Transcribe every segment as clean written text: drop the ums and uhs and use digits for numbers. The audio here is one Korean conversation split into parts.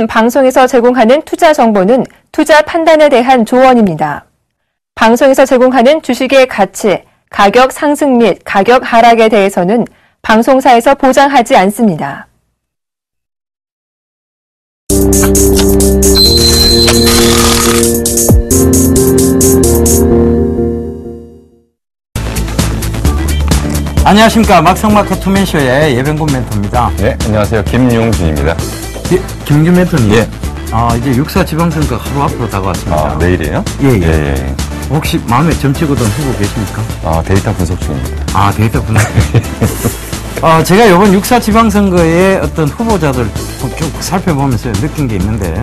지금 방송에서 제공하는 투자 정보는 투자 판단에 대한 조언입니다. 방송에서 제공하는 주식의 가치, 가격 상승 및 가격 하락에 대해서는 방송사에서 보장하지 않습니다. 안녕하십니까. 막상막하 투맨쇼의 예병군 멘토입니다. 네, 안녕하세요. 김용준입니다. 예, 김준 멘토님. 예. 이제 6.4 지방선거 하루 앞으로 다가왔습니다. 내일이에요? 예. 혹시 마음에 점치거든 후보 계십니까? 데이터 분석 중입니다. 데이터 분석. 제가 이번 6.4 지방선거의 어떤 후보자들 쭉 살펴보면서 느낀 게 있는데,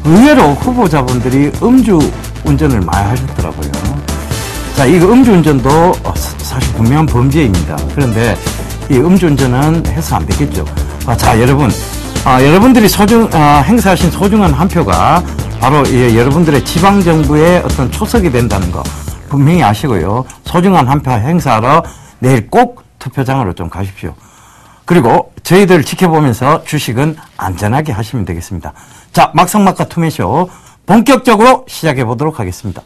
의외로 후보자분들이 음주 운전을 많이 하셨더라고요. 자, 이 음주운전도 사실 분명한 범죄입니다. 그런데 이 음주운전은 해서 안 되겠죠. 자, 여러분, 여러분들이 행사하신 소중한 한 표가 바로 여러분들의 지방정부의 어떤 초석이 된다는 거 분명히 아시고요. 소중한 한 표 행사하러 내일 꼭 투표장으로 좀 가십시오. 그리고 저희들 지켜보면서 주식은 안전하게 하시면 되겠습니다. 자, 막상막하 투맨쇼 본격적으로 시작해 보도록 하겠습니다.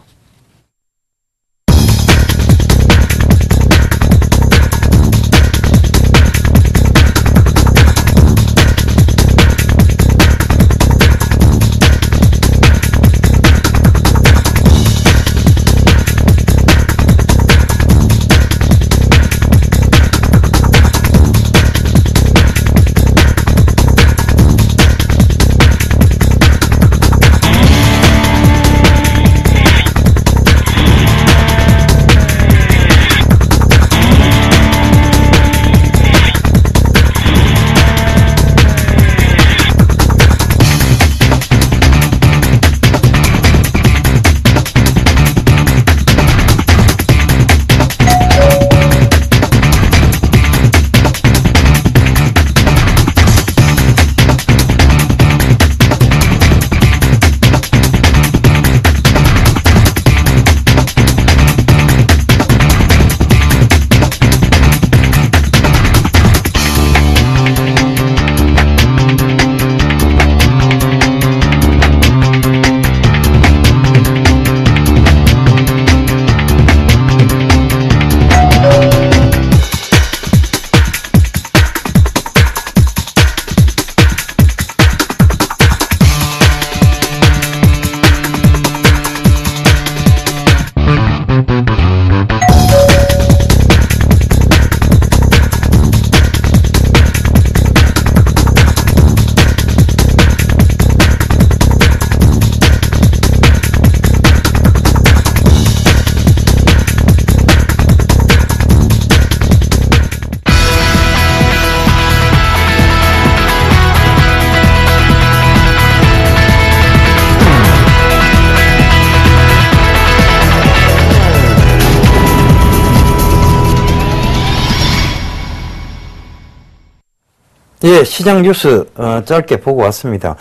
예, 시장 뉴스 짧게 보고 왔습니다.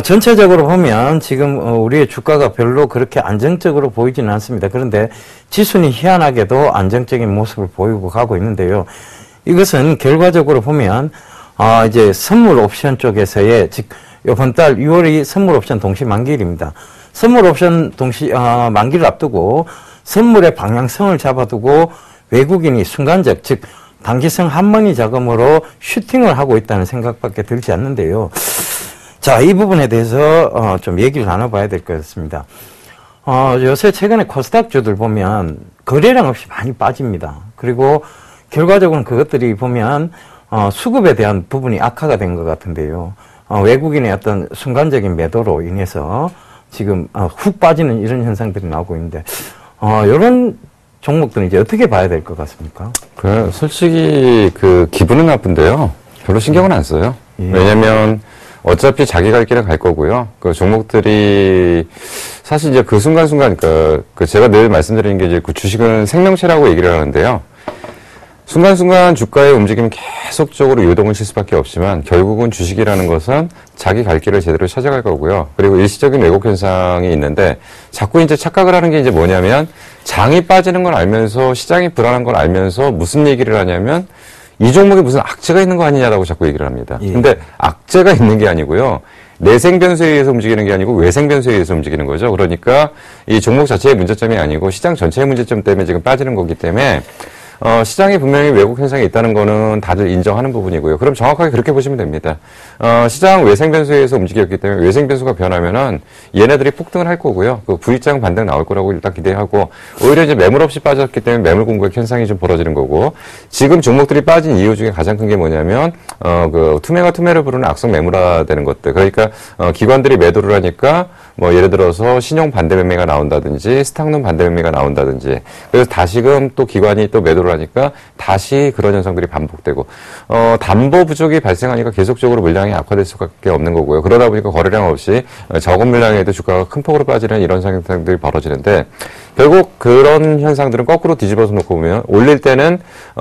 전체적으로 보면 지금 우리의 주가가 별로 그렇게 안정적으로 보이지는 않습니다. 그런데 지수는 희한하게도 안정적인 모습을 보이고 가고 있는데요. 이것은 결과적으로 보면 이제 선물 옵션 쪽에서의, 즉 이번 달 6월이 선물 옵션 동시 만기일입니다. 선물 옵션 동시 만기를 앞두고 선물의 방향성을 잡아두고 외국인이 순간적, 즉 단기성 한머니 자금으로 슈팅을 하고 있다는 생각밖에 들지 않는데요. 자, 이 부분에 대해서 좀 얘기를 나눠봐야 될 것 같습니다. 요새 최근에 코스닥주들 보면 거래량 없이 많이 빠집니다. 그리고 결과적으로는 그것들이 보면 수급에 대한 부분이 악화가 된 것 같은데요. 외국인의 어떤 순간적인 매도로 인해서 지금 훅 빠지는 이런 현상들이 나오고 있는데, 이런 종목들은 이제 어떻게 봐야 될 것 같습니까? 솔직히 기분은 나쁜데요. 별로 신경은 안 써요. 예. 왜냐면 어차피 자기 갈 길은 갈 거고요. 그 종목들이 사실 이제 그 순간순간, 제가 늘 말씀드리는 게 이제 그 주식은 생명체라고 얘기를 하는데요. 순간순간 주가의 움직임이 계속적으로 요동을 칠 수밖에 없지만 결국은 주식이라는 것은 자기 갈 길을 제대로 찾아갈 거고요. 그리고 일시적인 왜곡 현상이 있는데 자꾸 이제 착각을 하는 게 이제 뭐냐면 장이 빠지는 걸 알면서 시장이 불안한 걸 알면서 무슨 얘기를 하냐면 이 종목에 무슨 악재가 있는 거 아니냐라고 자꾸 얘기를 합니다. 예. 근데 악재가 있는 게 아니고요. 내생 변수에 의해서 움직이는 게 아니고 외생 변수에 의해서 움직이는 거죠. 그러니까 이 종목 자체의 문제점이 아니고 시장 전체의 문제점 때문에 지금 빠지는 거기 때문에 시장에 분명히 왜곡 현상이 있다는 거는 다들 인정하는 부분이고요. 그럼 정확하게 그렇게 보시면 됩니다. 시장 외생 변수에 의해서 움직였기 때문에 외생 변수가 변하면은 얘네들이 폭등을 할 거고요. 그 V자 반등 나올 거라고 일단 기대하고 오히려 이제 매물 없이 빠졌기 때문에 매물 공격 현상이 좀 벌어지는 거고 지금 종목들이 빠진 이유 중에 가장 큰 게 뭐냐면 그 투매가 투매를 부르는 악성 매물화되는 것들. 그러니까 기관들이 매도를 하니까 뭐 예를 들어서 신용 반대 매매가 나온다든지 스탁론 반대 매매가 나온다든지 그래서 다시금 또 기관이 또 매도를 하니까 다시 그런 현상들이 반복되고 담보 부족이 발생하니까 계속적으로 물량이 악화될 수밖에 없는 거고요. 그러다 보니까 거래량 없이 적은 물량에도 주가가 큰 폭으로 빠지는 이런 현상들이 벌어지는데 결국 그런 현상들은 거꾸로 뒤집어서 놓고 보면 올릴 때는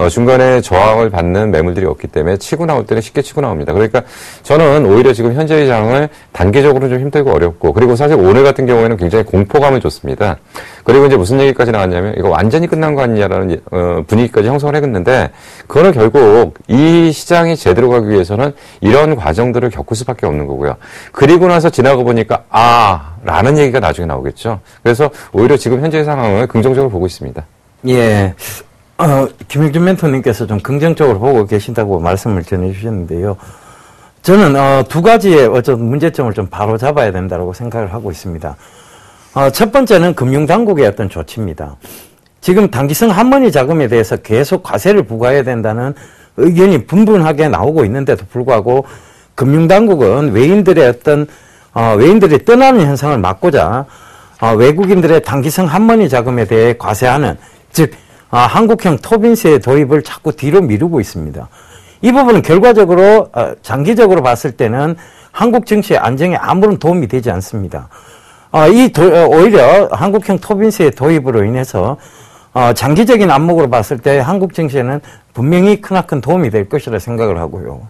중간에 저항을 받는 매물들이 없기 때문에 치고 나올 때는 쉽게 치고 나옵니다. 그러니까 저는 오히려 지금 현재의 장을 단기적으로 좀 힘들고 어렵고 그리고 사실 오늘 같은 경우에는 굉장히 공포감을 줬습니다. 그리고 이제 무슨 얘기까지 나왔냐면 이거 완전히 끝난 거 아니냐라는 분위기까지 형성을 해갔는데 그거는 결국 이 시장이 제대로 가기 위해서는 이런 과정들을 겪을 수밖에 없는 거고요. 그리고 나서 지나고 보니까 라는 얘기가 나중에 나오겠죠. 그래서 오히려 지금 현재의 상황을 긍정적으로 보고 있습니다. 예. 김영준 멘토님께서 좀 긍정적으로 보고 계신다고 말씀을 전해주셨는데요. 저는 두 가지의 어떤 문제점을 좀 바로 잡아야 된다고 생각을 하고 있습니다. 첫 번째는 금융당국의 어떤 조치입니다. 지금 단기성 한머니 자금에 대해서 계속 과세를 부과해야 된다는 의견이 분분하게 나오고 있는데도 불구하고 금융당국은 외인들의 어떤 외인들이 떠나는 현상을 막고자 외국인들의 단기성 한머니 자금에 대해 과세하는 즉 한국형 토빈세 도입을 자꾸 뒤로 미루고 있습니다. 이 부분은 결과적으로 장기적으로 봤을 때는 한국 증시의 안정에 아무런 도움이 되지 않습니다. 오히려 한국형 토빈세 도입으로 인해서 장기적인 안목으로 봤을 때 한국 증시에는 분명히 크나큰 도움이 될 것이라 생각을 하고요.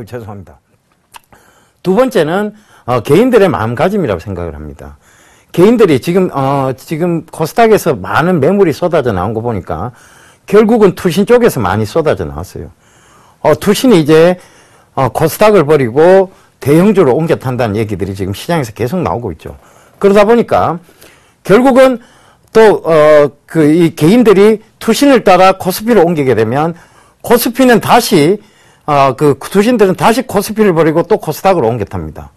죄송합니다. 두 번째는 개인들의 마음가짐이라고 생각을 합니다. 개인들이 지금 코스닥에서 많은 매물이 쏟아져 나온 거 보니까 결국은 투신 쪽에서 많이 쏟아져 나왔어요. 투신이 이제 코스닥을 버리고 대형주로 옮겨 탄다는 얘기들이 지금 시장에서 계속 나오고 있죠. 그러다 보니까 결국은 또 이 개인들이 투신을 따라 코스피로 옮기게 되면 코스피는 다시 그 투신들은 다시 코스피를 버리고 또 코스닥으로 옮겨 탑니다.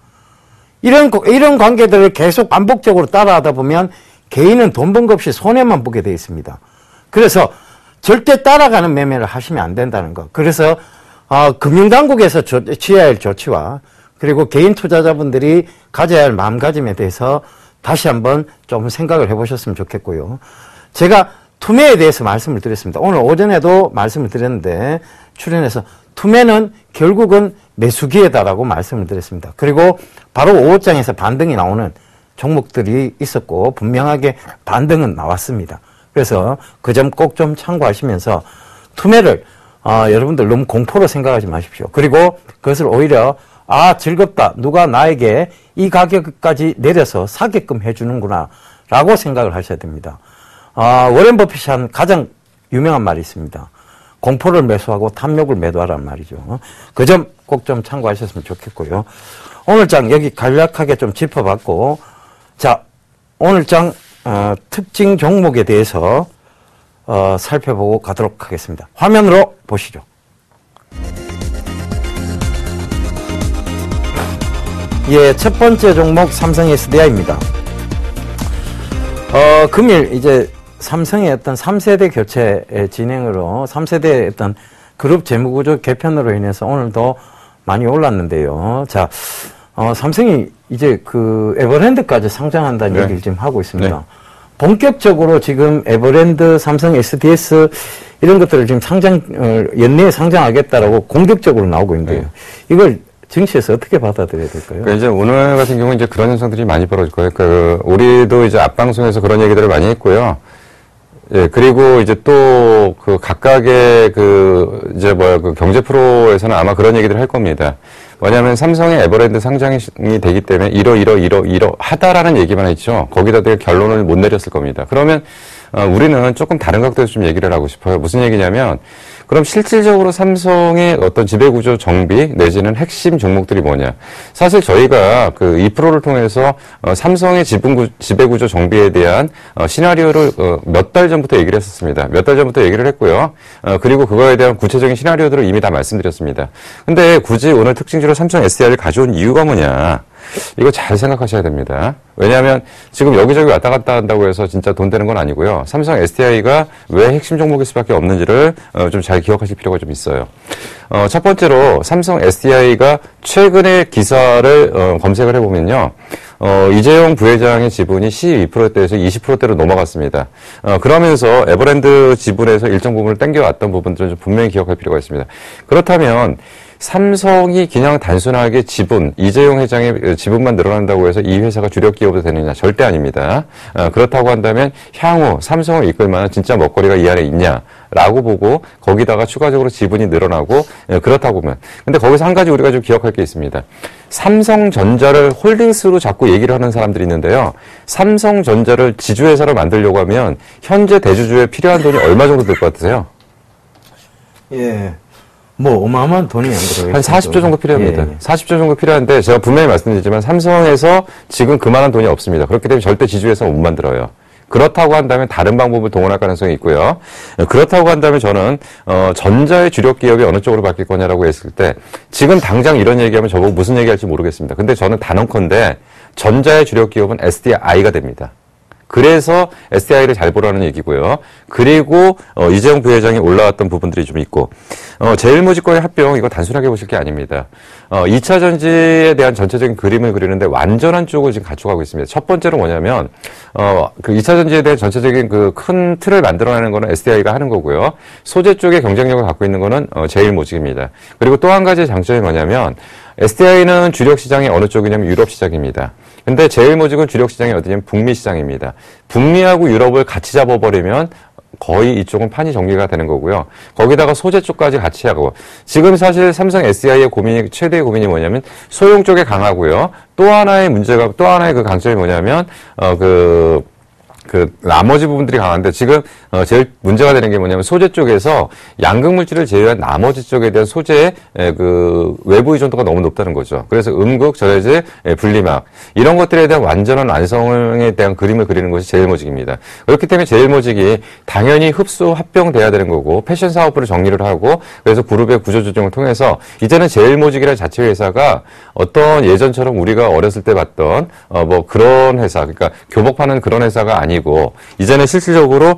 이런 관계들을 계속 반복적으로 따라하다 보면 개인은 돈 번 것 없이 손해만 보게 되어 있습니다. 그래서 절대 따라가는 매매를 하시면 안 된다는 것. 그래서 금융당국에서 취해야 할 조치와 그리고 개인 투자자분들이 가져야 할 마음가짐에 대해서 다시 한번 좀 생각을 해보셨으면 좋겠고요. 제가 투매에 대해서 말씀을 드렸습니다. 오늘 오전에도 말씀을 드렸는데 출연해서 투매는 결국은 매수기회다라고 말씀을 드렸습니다. 그리고 바로 5호장에서 반등이 나오는 종목들이 있었고 분명하게 반등은 나왔습니다. 그래서 그 점 꼭 좀 참고하시면서 투매를 여러분들 너무 공포로 생각하지 마십시오. 그리고 그것을 오히려 즐겁다. 누가 나에게 이 가격까지 내려서 사게끔 해주는구나 라고 생각을 하셔야 됩니다. 워렌 버핏이 한 가장 유명한 말이 있습니다. 공포를 매수하고 탐욕을 매도하라는 말이죠. 그 점 꼭 좀 참고하셨으면 좋겠고요. 오늘 장 여기 간략하게 좀 짚어봤고, 자, 오늘 장 특징 종목에 대해서 살펴보고 가도록 하겠습니다. 화면으로 보시죠. 예, 첫 번째 종목 삼성 SDI입니다. 금일 이제 삼성의 어떤 3세대 교체 진행으로 3세대 어떤 그룹 재무구조 개편으로 인해서 오늘도 많이 올랐는데요. 자, 삼성이 이제 그 에버랜드까지 상장한다는 얘기를 지금 하고 있습니다. 네. 본격적으로 지금 에버랜드, 삼성 SDS 이런 것들을 지금 연내에 상장하겠다라고 공격적으로 나오고 있는데요. 네. 이걸 증시에서 어떻게 받아들여야 될까요? 그러니까 이제 오늘 같은 경우는 이제 그런 현상들이 많이 벌어질 거예요. 우리도 이제 앞방송에서 그런 얘기들을 많이 했고요. 예, 그리고 이제 또 그 각각의 이제 그 경제 프로에서는 아마 그런 얘기들을 할 겁니다. 뭐냐면 삼성의 에버랜드 상장이 되기 때문에 이러 하다라는 얘기만 했죠. 거기다 대해 결론을 못 내렸을 겁니다. 그러면 우리는 조금 다른 각도에서 좀 얘기를 하고 싶어요. 무슨 얘기냐면 그럼 실질적으로 삼성의 어떤 지배구조 정비 내지는 핵심 종목들이 뭐냐. 사실 저희가 그 2%를 통해서 삼성의 지배구조 정비에 대한 시나리오를 몇 달 전부터 얘기를 했었습니다. 몇 달 전부터 얘기를 했고요. 그리고 그거에 대한 구체적인 시나리오들을 이미 다 말씀드렸습니다. 근데 굳이 오늘 특징주로 삼성 SDI를 가져온 이유가 뭐냐. 이거 잘 생각하셔야 됩니다. 왜냐하면 지금 여기저기 왔다 갔다 한다고 해서 진짜 돈 되는 건 아니고요. 삼성 SDI가 왜 핵심 종목일 수밖에 없는지를 좀 잘 기억하실 필요가 좀 있어요. 첫 번째로 삼성 SDI가 최근에 기사를 검색을 해보면요. 이재용 부회장의 지분이 12%대에서 20%대로 넘어갔습니다. 그러면서 에버랜드 지분에서 일정 부분을 땡겨왔던 부분들은 좀 분명히 기억할 필요가 있습니다. 그렇다면 삼성이 그냥 단순하게 지분, 이재용 회장의 지분만 늘어난다고 해서 이 회사가 주력 기업이 되느냐? 절대 아닙니다. 그렇다고 한다면 향후 삼성을 이끌 만한 진짜 먹거리가 이 안에 있냐라고 보고 거기다가 추가적으로 지분이 늘어나고 그렇다고 보면. 근데 거기서 한 가지 우리가 좀 기억할 게 있습니다. 삼성전자를 홀딩스로 자꾸 얘기를 하는 사람들이 있는데요. 삼성전자를 지주회사로 만들려고 하면 현재 대주주에 필요한 돈이 얼마 정도 될 것 같으세요? 예. 뭐 어마어마한 돈이 안 들어요. 한 40조 정도 필요합니다. 예, 예. 40조 정도 필요한데 제가 분명히 말씀드리지만 삼성에서 지금 그만한 돈이 없습니다. 그렇기 때문에 절대 지주회사 못 만들어요. 그렇다고 한다면 다른 방법을 동원할 가능성이 있고요. 그렇다고 한다면 저는 전자의 주력 기업이 어느 쪽으로 바뀔 거냐라고 했을 때 지금 당장 이런 얘기하면 저보고 무슨 얘기할지 모르겠습니다. 근데 저는 단언컨대 전자의 주력 기업은 SDI가 됩니다. 그래서 SDI를 잘 보라는 얘기고요. 그리고 이재용 부회장이 올라왔던 부분들이 좀 있고 제일모직과의 합병 이거 단순하게 보실 게 아닙니다. 2차 전지에 대한 전체적인 그림을 그리는데 완전한 쪽을 지금 갖춰가고 있습니다. 첫 번째로 뭐냐면 그 2차 전지에 대한 전체적인 그 큰 틀을 만들어내는 거는 SDI가 하는 거고요. 소재 쪽에 경쟁력을 갖고 있는 거는 제일모직입니다. 그리고 또 한 가지 장점이 뭐냐면 SDI는 주력 시장이 어느 쪽이냐면 유럽 시장입니다. 근데 제일모직은 주력 시장이 어디냐면 북미 시장입니다. 북미하고 유럽을 같이 잡아버리면 거의 이쪽은 판이 정리가 되는 거고요. 거기다가 소재 쪽까지 같이 하고 지금 사실 삼성 SDI의 최대의 고민이 뭐냐면 소형 쪽에 강하고요. 또 하나의 그 강점이 뭐냐면 나머지 부분들이 강한데 지금 제일 문제가 되는 게 뭐냐면 소재 쪽에서 양극 물질을 제외한 나머지 쪽에 대한 소재의 그 외부 의존도가 너무 높다는 거죠. 그래서 음극, 저해제, 분리막 이런 것들에 대한 완전한 완성에 대한 그림을 그리는 것이 제일모직입니다. 그렇기 때문에 제일모직이 당연히 흡수 합병돼야 되는 거고 패션 사업부를 정리를 하고 그래서 그룹의 구조 조정을 통해서 이제는 제일모직이라는 자체 회사가 어떤 예전처럼 우리가 어렸을 때 봤던 뭐 그런 회사 그러니까 교복파는 그런 회사가 아니고 이제는 실질적으로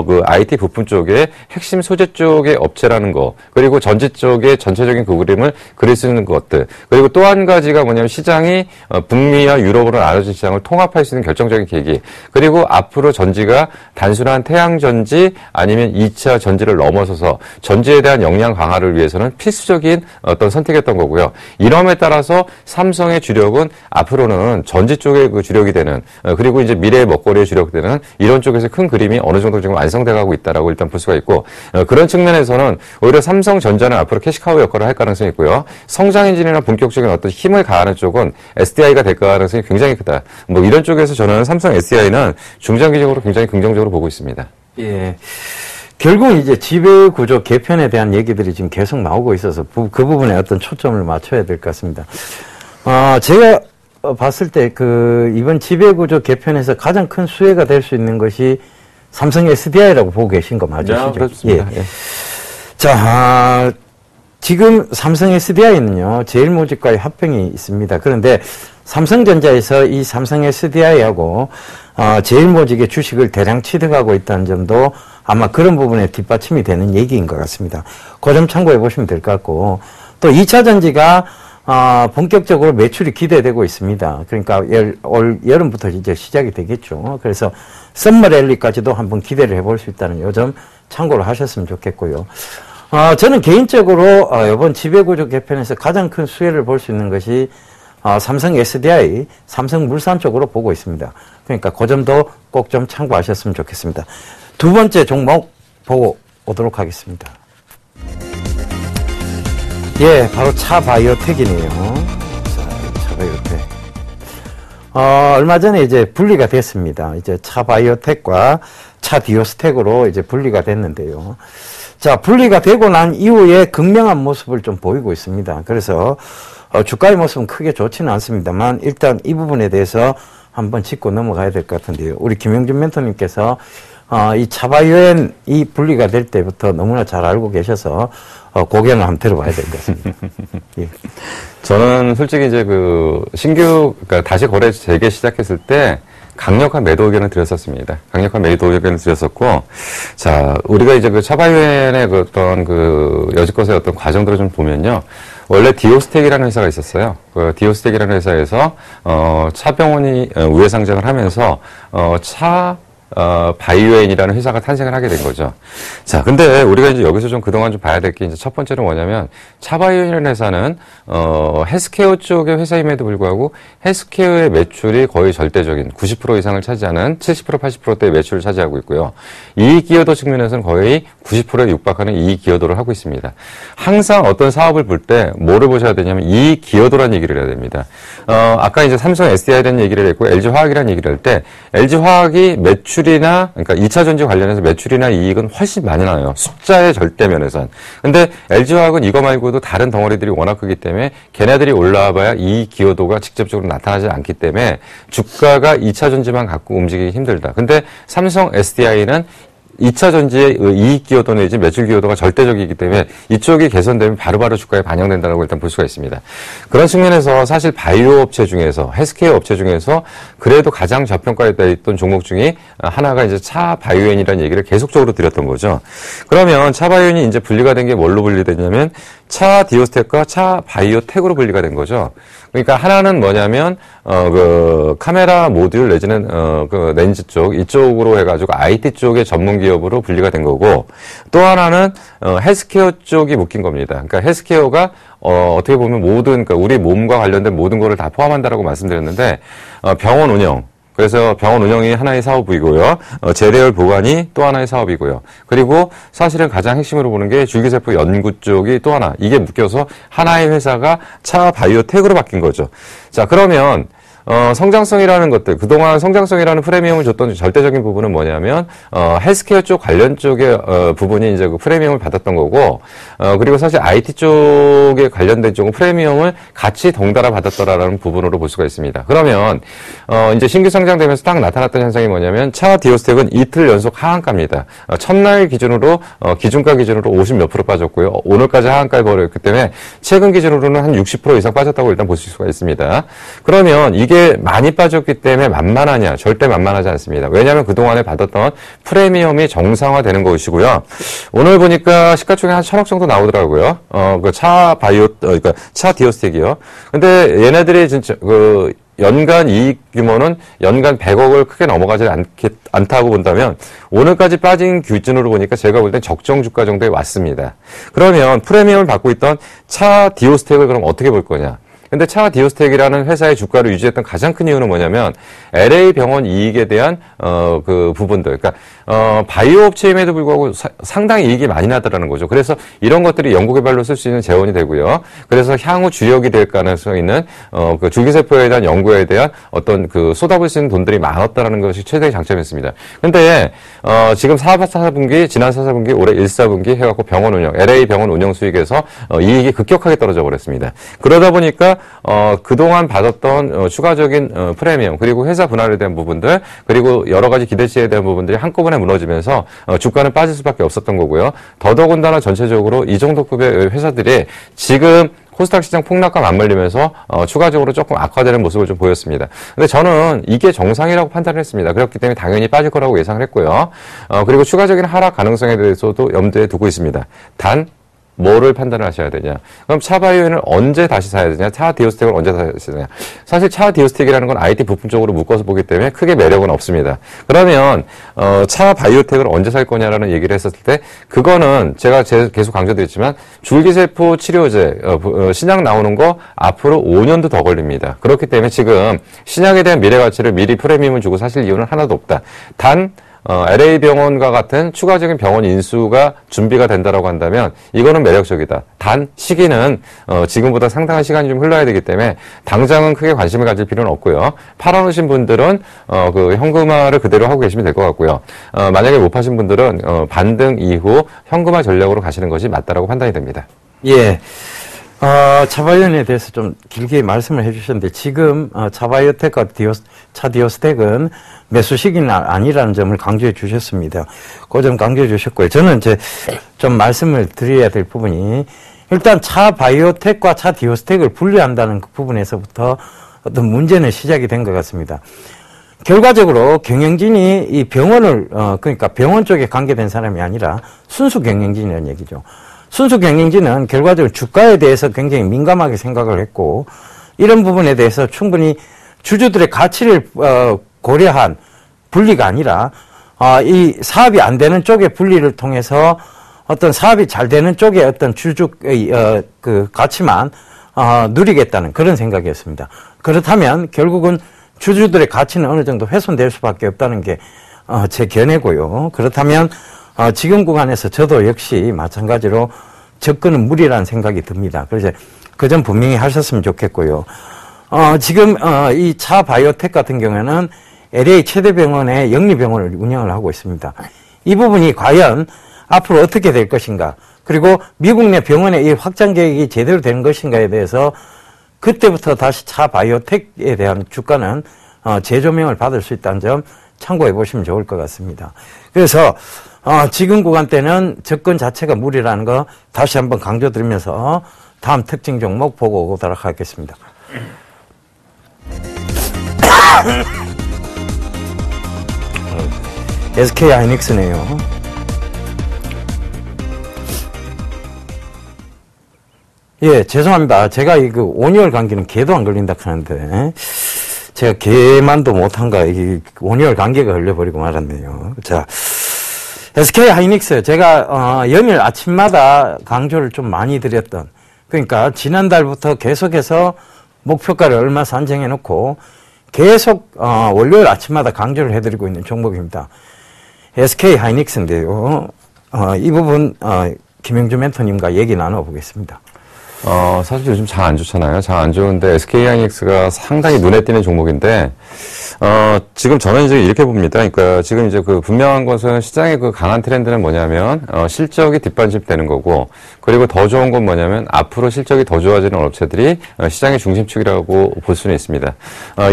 그 IT 부품 쪽에 핵심 소재 쪽의 업체라는 거 그리고 전지 쪽의 전체적인 그 그림을 그릴 수 있는 것들 그리고 또 한 가지가 뭐냐면 시장이 북미와 유럽으로 나눠진 시장을 통합할 수 있는 결정적인 계기 그리고 앞으로 전지가 단순한 태양 전지 아니면 2차 전지를 넘어서서 전지에 대한 역량 강화를 위해서는 필수적인 어떤 선택이었던 거고요. 이럼에 따라서 삼성의 주력은 앞으로는 전지 쪽의 그 주력이 되는 그리고 이제 미래의 먹거리의 주력 되는 이런 쪽에서 큰 그림이 어느 정도 지금 완성돼 가고 있다라고 일단 볼 수가 있고 그런 측면에서는 오히려 삼성전자는 앞으로 캐시카우 역할을 할 가능성이 있고요. 성장 엔진이나 본격적인 어떤 힘을 가하는 쪽은 SDI가 될 가능성이 굉장히 크다. 뭐 이런 쪽에서 저는 삼성 SDI는 중장기적으로 굉장히 긍정적으로 보고 있습니다. 예. 결국 이제 지배구조 개편에 대한 얘기들이 지금 계속 나오고 있어서 그 부분에 어떤 초점을 맞춰야 될 것 같습니다. 제가 봤을 때 이번 지배구조 개편에서 가장 큰 수혜가 될 수 있는 것이 삼성 SDI라고 보고 계신 거 맞으시죠? 네, 그렇습니다. 예. 자, 지금 삼성 SDI는요, 제일모직과의 합병이 있습니다. 그런데 삼성전자에서 이 삼성 SDI하고 제일모직의 주식을 대량 취득하고 있다는 점도 아마 그런 부분에 뒷받침이 되는 얘기인 것 같습니다. 그 점 참고해 보시면 될 것 같고 또 2차 전지가 본격적으로 매출이 기대되고 있습니다. 그러니까 올 여름부터 이제 시작이 되겠죠. 그래서 썸머랠리까지도 한번 기대를 해볼 수 있다는 요 점 참고를 하셨으면 좋겠고요. 저는 개인적으로 이번 지배구조 개편에서 가장 큰 수혜를 볼 수 있는 것이 삼성 SDI, 삼성물산 쪽으로 보고 있습니다. 그러니까 그 점도 꼭 좀 참고하셨으면 좋겠습니다. 두 번째 종목 보고 오도록 하겠습니다. 예, 바로 차바이오텍이네요. 자, 차바이오텍. 얼마 전에 이제 분리가 됐습니다. 이제 차바이오텍과 차 디오스텍으로 이제 분리가 됐는데요. 자, 분리가 되고 난 이후에 극명한 모습을 좀 보이고 있습니다. 그래서 주가의 모습은 크게 좋지는 않습니다만 일단 이 부분에 대해서 한번 짚고 넘어가야 될 것 같은데요. 우리 김영준 멘토님께서 이 차바이오엔 이 분리가 될 때부터 너무나 잘 알고 계셔서 고견을 한번 들어봐야 될 것 같습니다. 예. 저는 솔직히 이제 그러니까 다시 거래 재개 시작했을 때 강력한 매도 의견을 드렸었습니다. 강력한 매도 의견을 드렸었고, 자, 우리가 이제 그 차바이오엔의 어떤 여지껏의 어떤 과정들을 좀 보면요. 원래 디오스텍이라는 회사가 있었어요. 그 디오스텍이라는 회사에서, 차병원이 우회 상장을 하면서, 바이오엔이라는 회사가 탄생을 하게 된 거죠. 자, 근데 우리가 이제 여기서 좀 그동안 좀 봐야 될 게 이제 첫 번째는 뭐냐면, 차바이오엔이라는 회사는, 헬스케어 쪽의 회사임에도 불구하고 헬스케어의 매출이 거의 절대적인 90% 이상을 차지하는 70%, 80%대의 매출을 차지하고 있고요. 이익 기여도 측면에서는 거의 90%에 육박하는 이익 기여도를 하고 있습니다. 항상 어떤 사업을 볼 때 뭐를 보셔야 되냐면 이익 기여도라는 얘기를 해야 됩니다. 아까 이제 삼성 SDI라는 얘기를 했고 LG화학이라는 얘기를 할 때 LG화학이 매출이나 그러니까 2차 전지 관련해서 매출이나 이익은 훨씬 많이 나요. 숫자의 절대면에선. 근데 LG화학은 이거 말고도 다른 덩어리들이 워낙 크기 때문에 걔네들이 올라와 봐야 이익 기여도가 직접적으로 나타나지 않기 때문에 주가가 2차 전지만 갖고 움직이기 힘들다. 근데 삼성 SDI는 2차 전지의 이익 기여도 내지 매출 기여도가 절대적이기 때문에 이쪽이 개선되면 바로바로 주가에 반영된다고 일단 볼 수가 있습니다. 그런 측면에서 사실 바이오 업체 중에서 헬스케어 업체 중에서 그래도 가장 저평가에 있던 종목 중에 하나가 이제 차 바이오엔이라는 얘기를 계속적으로 드렸던 거죠. 그러면 차 바이오엔이 이제 분리가 된 게 뭘로 분리됐냐면 차 디오스텍과 차 바이오텍으로 분리가 된 거죠. 그러니까 하나는 뭐냐면 카메라 모듈 내지는 렌즈 쪽 이쪽으로 해가지고 IT 쪽의 전문 기업으로 분리가 된 거고 또 하나는 헬스케어 쪽이 묶인 겁니다. 그러니까 헬스케어가 어떻게 보면 그러니까 우리 몸과 관련된 모든 거를 다 포함한다라고 말씀드렸는데 병원 운영. 그래서 병원 운영이 하나의 사업이고요. 재래열 보관이 또 하나의 사업이고요. 그리고 사실은 가장 핵심으로 보는 게 줄기세포 연구 쪽이 또 하나. 이게 묶여서 하나의 회사가 차 바이오텍으로 바뀐 거죠. 자, 그러면 성장성이라는 것들, 그동안 성장성이라는 프리미엄을 줬던 절대적인 부분은 뭐냐면, 헬스케어 쪽 관련 쪽의, 부분이 이제 그 프리미엄을 받았던 거고, 그리고 사실 IT 쪽에 관련된 쪽은 프리미엄을 같이 덩달아 받았더라라는 부분으로 볼 수가 있습니다. 그러면, 이제 신규 상장되면서 딱 나타났던 현상이 뭐냐면, 차 디오스텍은 이틀 연속 하한가입니다. 첫날 기준으로, 기준가 기준으로 50 몇 프로 빠졌고요. 오늘까지 하한가에 벌어졌기 때문에, 최근 기준으로는 한 60% 이상 빠졌다고 일단 보실 수가 있습니다. 그러면 이게 많이 빠졌기 때문에 만만하냐? 절대 만만하지 않습니다. 왜냐하면 그동안에 받았던 프리미엄이 정상화되는 것이고요. 오늘 보니까 시가총액 한 1,000억 정도 나오더라고요. 그러니까 차 디오스텍이요. 근데 얘네들이 진짜 연간 이익 규모는 연간 100억을 크게 넘어가지 않다고 본다면 오늘까지 빠진 기준으로 보니까 제가 볼 땐 적정 주가 정도에 왔습니다. 그러면 프리미엄을 받고 있던 차 디오스텍을 그럼 어떻게 볼 거냐? 근데 차 디오스텍이라는 회사의 주가를 유지했던 가장 큰 이유는 뭐냐면 LA 병원 이익에 대한 그 부분들, 그러니까 바이오 업체임에도 불구하고 상당히 이익이 많이 나더라는 거죠. 그래서 이런 것들이 연구개발로 쓸 수 있는 재원이 되고요. 그래서 향후 주력이 될 가능성이 있는 그 줄기세포에 대한 연구에 대한 어떤 그 쏟아부을 수 있는 돈들이 많았다라는 것이 최대의 장점이었습니다. 근데 지금 4분기, 지난 4분기, 올해 1, 4분기 해갖고 병원 운영, LA 병원 운영 수익에서 이익이 급격하게 떨어져 버렸습니다. 그러다 보니까 그동안 받았던 추가적인 프리미엄 그리고 회사 분할에 대한 부분들 그리고 여러 가지 기대치에 대한 부분들이 한꺼번에 무너지면서 주가는 빠질 수밖에 없었던 거고요. 더더군다나 전체적으로 이 정도 급의 회사들이 지금 코스닥 시장 폭락과 맞물리면서 추가적으로 조금 악화되는 모습을 좀 보였습니다. 근데 저는 이게 정상이라고 판단을 했습니다. 그렇기 때문에 당연히 빠질 거라고 예상을 했고요. 그리고 추가적인 하락 가능성에 대해서도 염두에 두고 있습니다. 단 뭐를 판단을 하셔야 되냐. 그럼 차 바이오엔을 언제 다시 사야 되냐. 차 디오스텍을 언제 사야 되냐. 사실 차 디오스텍이라는 건 IT 부품 쪽으로 묶어서 보기 때문에 크게 매력은 없습니다. 그러면 차 바이오텍을 언제 살 거냐라는 얘기를 했었을 때 그거는 제가 계속 강조드렸지만 줄기세포 치료제 신약 나오는 거 앞으로 5년도 더 걸립니다. 그렇기 때문에 지금 신약에 대한 미래 가치를 미리 프리미엄을 주고 사실 이유는 하나도 없다. 단 LA 병원과 같은 추가적인 병원 인수가 준비가 된다라고 한다면 이거는 매력적이다. 단 시기는 지금보다 상당한 시간이 좀 흘러야 되기 때문에 당장은 크게 관심을 가질 필요는 없고요. 팔아놓으신 분들은 그 현금화를 그대로 하고 계시면 될 것 같고요. 만약에 못 파신 분들은 반등 이후 현금화 전략으로 가시는 것이 맞다라고 판단이 됩니다. 예. 차바이온에 대해서 좀 길게 말씀을 해주셨는데 지금 차바이오텍과 차디오스텍은 매수 시기는 아니라는 점을 강조해 주셨습니다. 그 점 강조해 주셨고요. 저는 이제 좀 말씀을 드려야 될 부분이 일단 차바이오텍과 차디오스텍을 분리한다는 그 부분에서부터 어떤 문제는 시작이 된 것 같습니다. 결과적으로 경영진이 이 병원을 그러니까 병원 쪽에 관계된 사람이 아니라 순수 경영진이라는 얘기죠. 순수 경영진은 결과적으로 주가에 대해서 굉장히 민감하게 생각을 했고 이런 부분에 대해서 충분히 주주들의 가치를 고려한 분리가 아니라 이 사업이 안 되는 쪽의 분리를 통해서 어떤 사업이 잘 되는 쪽의 어떤 주주의 그 가치만 누리겠다는 그런 생각이었습니다. 그렇다면 결국은 주주들의 가치는 어느 정도 훼손될 수밖에 없다는 게 제 견해고요. 그렇다면 지금 구간에서 저도 역시 마찬가지로 접근은 무리라는 생각이 듭니다. 그래서 그 점 분명히 하셨으면 좋겠고요. 지금 이 차바이오텍 같은 경우에는 LA 최대 병원의 영리병원을 운영을 하고 있습니다. 이 부분이 과연 앞으로 어떻게 될 것인가, 그리고 미국 내 병원의 이 확장 계획이 제대로 되는 것인가에 대해서 그때부터 다시 차바이오텍에 대한 주가는 재조명을 받을 수 있다는 점 참고해 보시면 좋을 것 같습니다. 그래서 지금 구간 때는 접근 자체가 무리라는 거 다시 한번 강조드리면서 다음 특징 종목 보고 오도록 하겠습니다. SK 하이닉스네요. 예, 죄송합니다. 제가 그 5개월 감기는 개도 안 걸린다 하는데 제가 개만도 못한가 이 5개월 감기가 걸려버리고 말았네요. 자, SK 하이닉스 제가 연일 아침마다 강조를 좀 많이 드렸던, 그러니까 지난달부터 계속해서 목표가를 얼마 산정해 놓고 계속 월요일 아침마다 강조를 해드리고 있는 종목입니다. SK 하이닉스인데요. 이 부분 김영주 멘토님과 얘기 나눠보겠습니다. 사실 요즘 장 안 좋잖아요. 장 안 좋은데 SK 하이닉스가 상당히 눈에 띄는 종목인데, 지금 저는 이제 이렇게 봅니다. 그러니까 지금 이제 그 분명한 것은 시장의 그 강한 트렌드는 뭐냐면, 실적이 뒷받침되는 거고, 그리고 더 좋은 건 뭐냐면 앞으로 실적이 더 좋아지는 업체들이 시장의 중심축이라고 볼 수는 있습니다.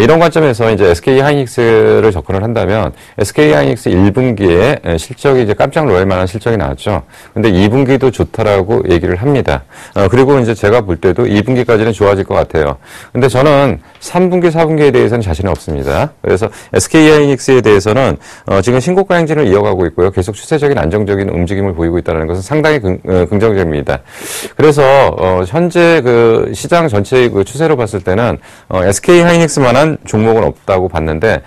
이런 관점에서 이제 SK 하이닉스를 접근을 한다면, SK 하이닉스 1분기에 실적이 이제 깜짝 놀랄 만한 실적이 나왔죠. 근데 2분기도 좋다라고 얘기를 합니다. 그리고 이제 제가 볼 때도 2분기까지는 좋아질 것 같아요. 근데 저는 3분기, 4분기에 대해서는 자신은 없습니다. 그래서 SK 하이닉스에 대해서는 지금 신고가 행진을 이어가고 있고요. 계속 추세적인 안정적인 움직임을 보이고 있다는 것은 상당히 긍정적입니다. 그래서 현재 그 시장 전체의 그 추세로 봤을 때는 SK 하이닉스만한 종목은 없다고 봤는데,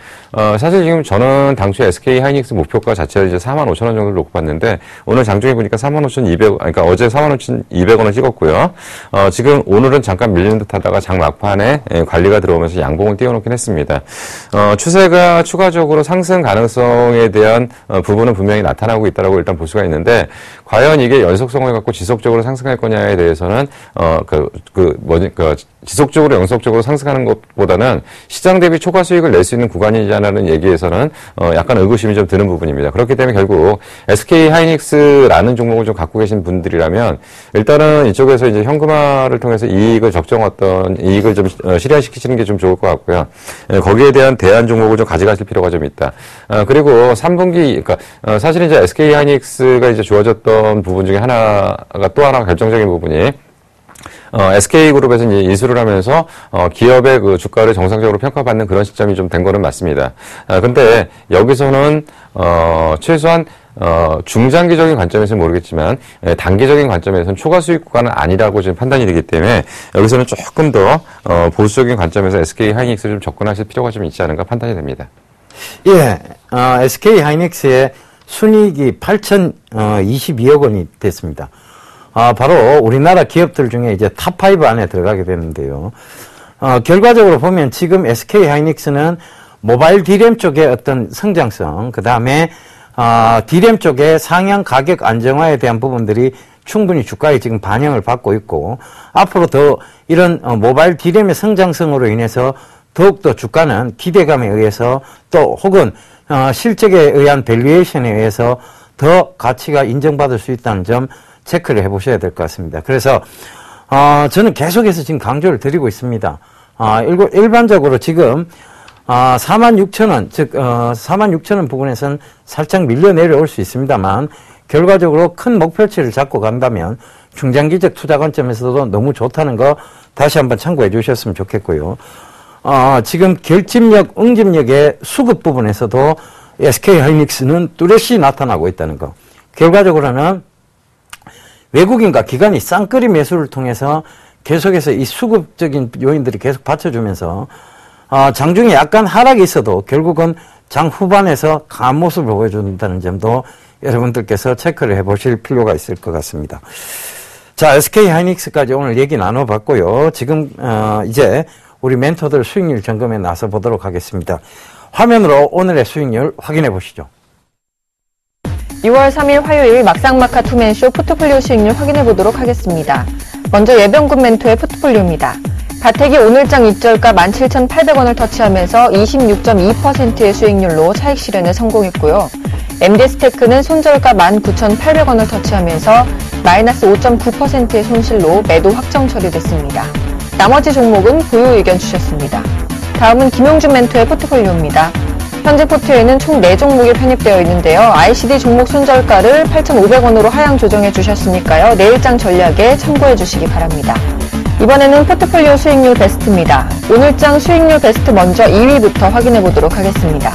사실 지금 저는 당초에 SK 하이닉스 목표가 자체를 이제 45,000원 정도를 놓고 봤는데, 오늘 장중에 보니까 45,200원, 그러니까 어제 45,200원을 찍었고요. 지금 오늘은 잠깐 밀리는 듯 하다가 장 막판에 관리가 들어오면서 양봉을 띄워놓긴 했습니다. 추세가 추가적으로 상승 가능성에 대한 부분은 분명히 나타나고 있다고 일단 볼 수가 있는데, 과연 이게 연속성을 갖고 지속적으로 상승할 거냐에 대해서는 지속적으로 연속적으로 상승하는 것보다는 시장 대비 초과 수익을 낼 수 있는 구간이냐는 얘기에서는 약간 의구심이 좀 드는 부분입니다. 그렇기 때문에 결국 SK 하이닉스라는 종목을 좀 갖고 계신 분들이라면 일단은 이쪽에서 이제 현금화를 통해서 이익을 이익을 좀 실현시키시는 게 좀 좋을 것 같고요. 거기에 대한 대안 종목을 좀 가져가실 필요가 좀 있다. 그리고 3분기, 그러니까 사실 이제 SK 하이닉스가 이제 좋아졌던 부분 중에 또 하나 결정적인 부분이 SK그룹에서 이제 인수를 하면서 기업의 그 주가를 정상적으로 평가받는 그런 시점이 좀 된 거는 맞습니다. 근데 여기서는 최소한 중장기적인 관점에서는 모르겠지만 단기적인 관점에서는 초과 수익 구간은 아니라고 지금 판단이 되기 때문에 여기서는 조금 더 보수적인 관점에서 SK 하이닉스를 좀 접근하실 필요가 좀 있지 않은가 판단이 됩니다. 예, SK 하이닉스의 순이익이 8,022억 원이 됐습니다. 바로 우리나라 기업들 중에 이제 탑5 안에 들어가게 되는데요. 결과적으로 보면 지금 SK 하이닉스는 모바일 D램 쪽의 어떤 성장성, 그 다음에 D램 쪽에 상향 가격 안정화에 대한 부분들이 충분히 주가에 지금 반영을 받고 있고, 앞으로 더 이런 모바일 D램의 성장성으로 인해서 더욱더 주가는 기대감에 의해서 또 혹은 실적에 의한 밸류에이션에 의해서 더 가치가 인정받을 수 있다는 점 체크를 해보셔야 될 것 같습니다. 그래서 저는 계속해서 지금 강조를 드리고 있습니다. 일반적으로 지금 46,000원, 즉 46,000원 부분에서는 살짝 밀려 내려올 수 있습니다만, 결과적으로 큰 목표치를 잡고 간다면 중장기적 투자 관점에서도 너무 좋다는 거 다시 한번 참고해 주셨으면 좋겠고요. 지금 결집력, 응집력의 수급 부분에서도 SK하이닉스는 뚜렷이 나타나고 있다는 거. 결과적으로는 외국인과 기관이 쌍끌이 매수를 통해서 계속해서 이 수급적인 요인들이 계속 받쳐주면서 장중에 약간 하락이 있어도 결국은 장 후반에서 강한 모습을 보여준다는 점도 여러분들께서 체크를 해보실 필요가 있을 것 같습니다. 자, SK하이닉스까지 오늘 얘기 나눠봤고요. 지금 이제 우리 멘토들 수익률 점검에 나서 보도록 하겠습니다. 화면으로 오늘의 수익률 확인해 보시죠. 6월 3일 화요일 막상막하 투맨쇼 포트폴리오 수익률 확인해 보도록 하겠습니다. 먼저 예병군 멘토의 포트폴리오입니다. 바텍이 오늘장 입절가 17,800원을 터치하면서 26.2%의 수익률로 차익 실현에 성공했고요. MD스테크는 손절가 19,800원을 터치하면서 마이너스 5.9%의 손실로 매도 확정 처리됐습니다. 나머지 종목은 보유 의견 주셨습니다. 다음은 김용준 멘토의 포트폴리오입니다. 현재 포트에는 총 4종목이 편입되어 있는데요. ICD 종목 손절가를 8,500원으로 하향 조정해 주셨으니까요. 내일장 전략에 참고해 주시기 바랍니다. 이번에는 포트폴리오 수익률 베스트입니다. 오늘장 수익률 베스트 먼저 2위부터 확인해 보도록 하겠습니다.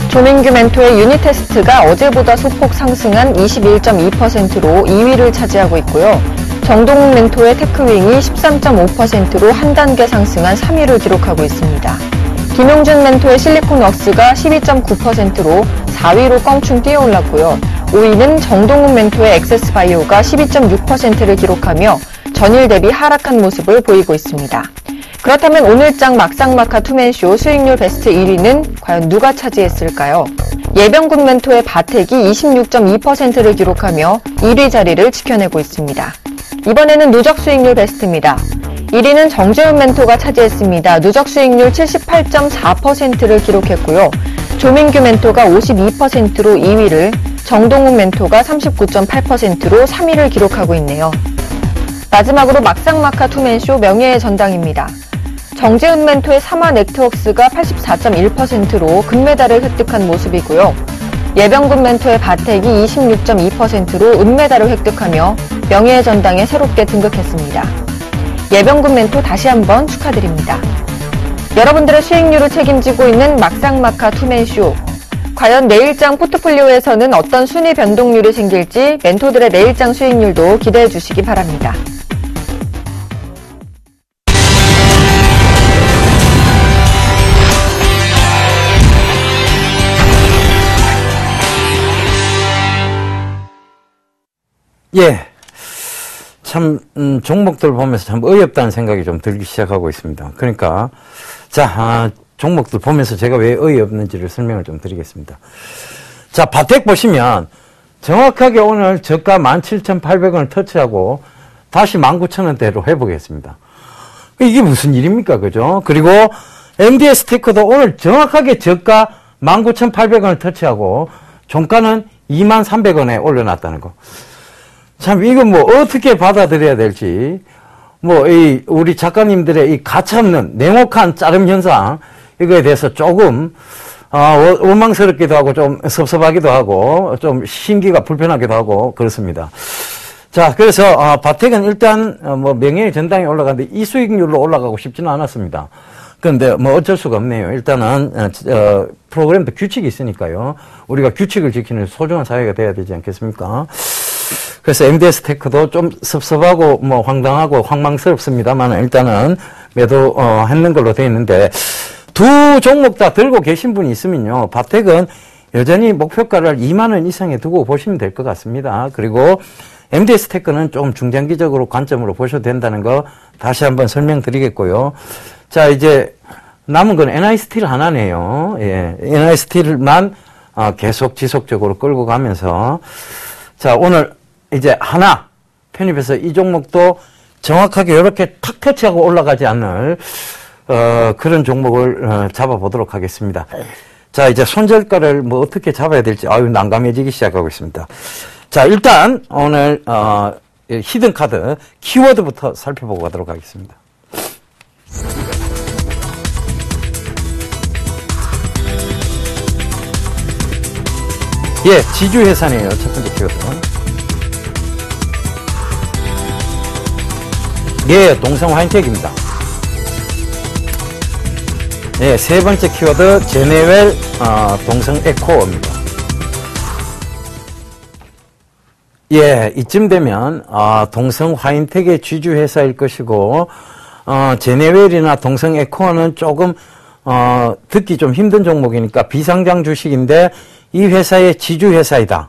조민규 멘토의 유니테스트가 어제보다 소폭 상승한 21.2%로 2위를 차지하고 있고요. 정동욱 멘토의 테크윙이 13.5%로 한 단계 상승한 3위를 기록하고 있습니다. 김용준 멘토의 실리콘웍스가 12.9%로 4위로 껑충 뛰어올랐고요. 5위는 정동욱 멘토의 액세스바이오가 12.6%를 기록하며 전일 대비 하락한 모습을 보이고 있습니다. 그렇다면 오늘장 막상막하 투맨쇼 수익률 베스트 1위는 과연 누가 차지했을까요? 예병군 멘토의 바텍이 26.2%를 기록하며 1위 자리를 지켜내고 있습니다. 이번에는 누적 수익률 베스트입니다. 1위는 정재훈 멘토가 차지했습니다. 누적 수익률 78.4%를 기록했고요. 조민규 멘토가 52%로 2위를, 정동욱 멘토가 39.8%로 3위를 기록하고 있네요. 마지막으로 막상막하 투맨쇼 명예의 전당입니다. 정재훈 멘토의 삼화네트웍스가 84.1%로 금메달을 획득한 모습이고요. 예병군 멘토의 바텍이 26.2%로 은메달을 획득하며 명예의 전당에 새롭게 등극했습니다. 예병군 멘토 다시 한번 축하드립니다. 여러분들의 수익률을 책임지고 있는 막상막하 투맨쇼. 과연 내일장 포트폴리오에서는 어떤 순위 변동률이 생길지 멘토들의 내일장 수익률도 기대해 주시기 바랍니다. 예. 참, 종목들 보면서 참 어이없다는 생각이 좀 들기 시작하고 있습니다. 그러니까, 자, 종목들 보면서 제가 왜 어이없는지를 설명을 좀 드리겠습니다. 자, 바텍 보시면, 정확하게 오늘 저가 17,800원을 터치하고, 다시 19,000원대로 회복했습니다. 이게 무슨 일입니까? 그죠? 그리고, MD스테크도 오늘 정확하게 저가 19,800원을 터치하고, 종가는 23,300원에 올려놨다는 거. 참, 이건 뭐, 어떻게 받아들여야 될지, 우리 작가님들의 이 가차없는 냉혹한 짜름 현상, 이거에 대해서 조금, 원망스럽기도 하고, 좀 섭섭하기도 하고, 좀 심기가 불편하기도 하고, 그렇습니다. 자, 그래서, 바텍은 일단, 명예의 전당에 올라가는데, 이 수익률로 올라가고 싶지는 않았습니다. 그런데, 어쩔 수가 없네요. 일단은, 프로그램도 규칙이 있으니까요. 우리가 규칙을 지키는 소중한 사회가 돼야 되지 않겠습니까? 그래서 MD스테크도 좀 섭섭하고 황당하고 황망스럽습니다만 일단은 매도 했는 걸로 되어 있는데 두 종목 다 들고 계신 분이 있으면요. 바텍은 여전히 목표가를 2만 원 이상에 두고 보시면 될 것 같습니다. 그리고 MD스테크는 조금 중장기적으로 관점으로 보셔도 된다는 거 다시 한번 설명드리겠고요. 자, 이제 남은 건 NI스틸 하나네요. 예. NI스틸만 계속 지속적으로 끌고 가면서 자, 오늘 이제 하나 편입해서 이 종목도 정확하게 이렇게 탁 터치하고 올라가지 않을 그런 종목을 잡아보도록 하겠습니다. 자, 이제 손절가를 뭐 어떻게 잡아야 될지 난감해지기 시작하고 있습니다. 자, 일단 오늘 히든 카드 키워드부터 살펴보고 가도록 하겠습니다. 예, 지주회사네요. 첫 번째 키워드. 예, 동성화인텍입니다. 예, 세 번째 키워드 제네웰 동성에코어입니다. 예, 이쯤 되면 동성화인텍의 지주회사일 것이고 제네웰이나 동성에코어는 조금 듣기 좀 힘든 종목이니까 비상장 주식인데 이 회사의 지주회사이다.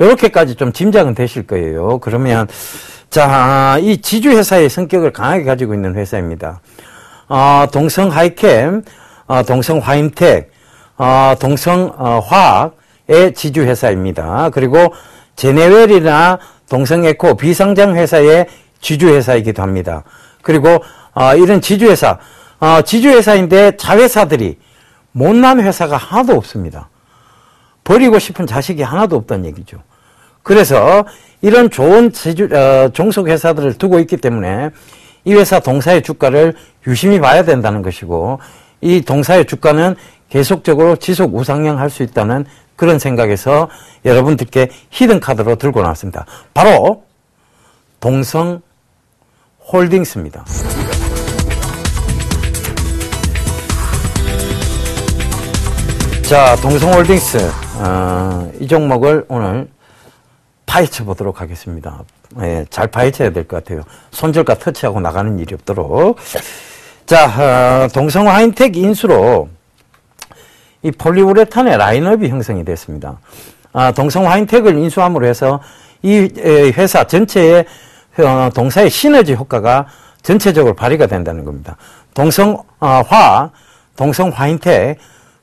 이렇게까지 좀 짐작은 되실 거예요. 그러면 자, 이 지주회사의 성격을 강하게 가지고 있는 회사입니다. 동성하이캠, 동성화인텍, 동성화학의 지주회사입니다. 그리고 제네웰이나 동성에코 비상장 회사의 지주회사이기도 합니다. 그리고 이런 지주회사, 지주회사인데 자회사들이 못난 회사가 하나도 없습니다. 버리고 싶은 자식이 하나도 없다는 얘기죠. 그래서 이런 좋은 종속회사들을 두고 있기 때문에 이 회사 동사의 주가를 유심히 봐야 된다는 것이고 이 동사의 주가는 계속적으로 지속 우상향 할 수 있다는 그런 생각에서 여러분들께 히든 카드로 들고 나왔습니다. 바로 동성홀딩스입니다. 자, 동성홀딩스 이 종목을 오늘 파헤쳐 보도록 하겠습니다. 예, 잘 파헤쳐야 될 것 같아요. 손절가 터치하고 나가는 일이 없도록. 자, 동성화인텍 인수로 이 폴리우레탄의 라인업이 형성이 됐습니다. 동성화인텍을 인수함으로 해서 이 회사 전체의 동사의 시너지 효과가 전체적으로 발휘가 된다는 겁니다. 동성화, 동성화인텍,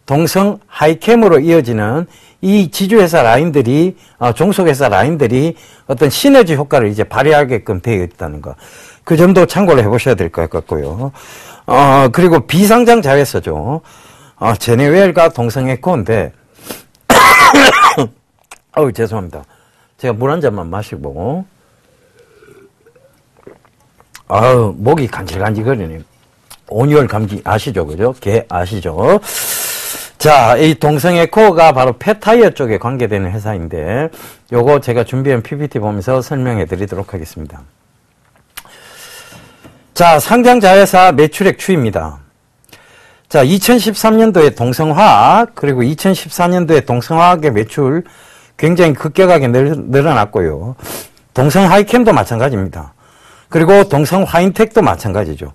동성하이캠으로 이어지는 이 지주회사 라인들이, 종속회사 라인들이 어떤 시너지 효과를 이제 발휘하게끔 되어 있다는 거. 그 점도 참고를 해보셔야 될 것 같고요. 그리고 비상장 자회사죠. 제네웰과 동성에코인데, 죄송합니다. 제가 물 한 잔만 마시고, 목이 간질간질거리네요. 온열 감기 아시죠? 그죠? 개 아시죠? 자, 이 동성에코가 바로 폐타이어 쪽에 관계되는 회사인데 요거 제가 준비한 PPT 보면서 설명해 드리도록 하겠습니다. 자, 상장 자회사 매출액 추이입니다. 자, 2013년도에 동성화학 그리고 2014년도에 동성화학의 매출 굉장히 급격하게 늘어났고요. 동성하이캠도 마찬가지입니다. 그리고 동성화인텍도 마찬가지죠.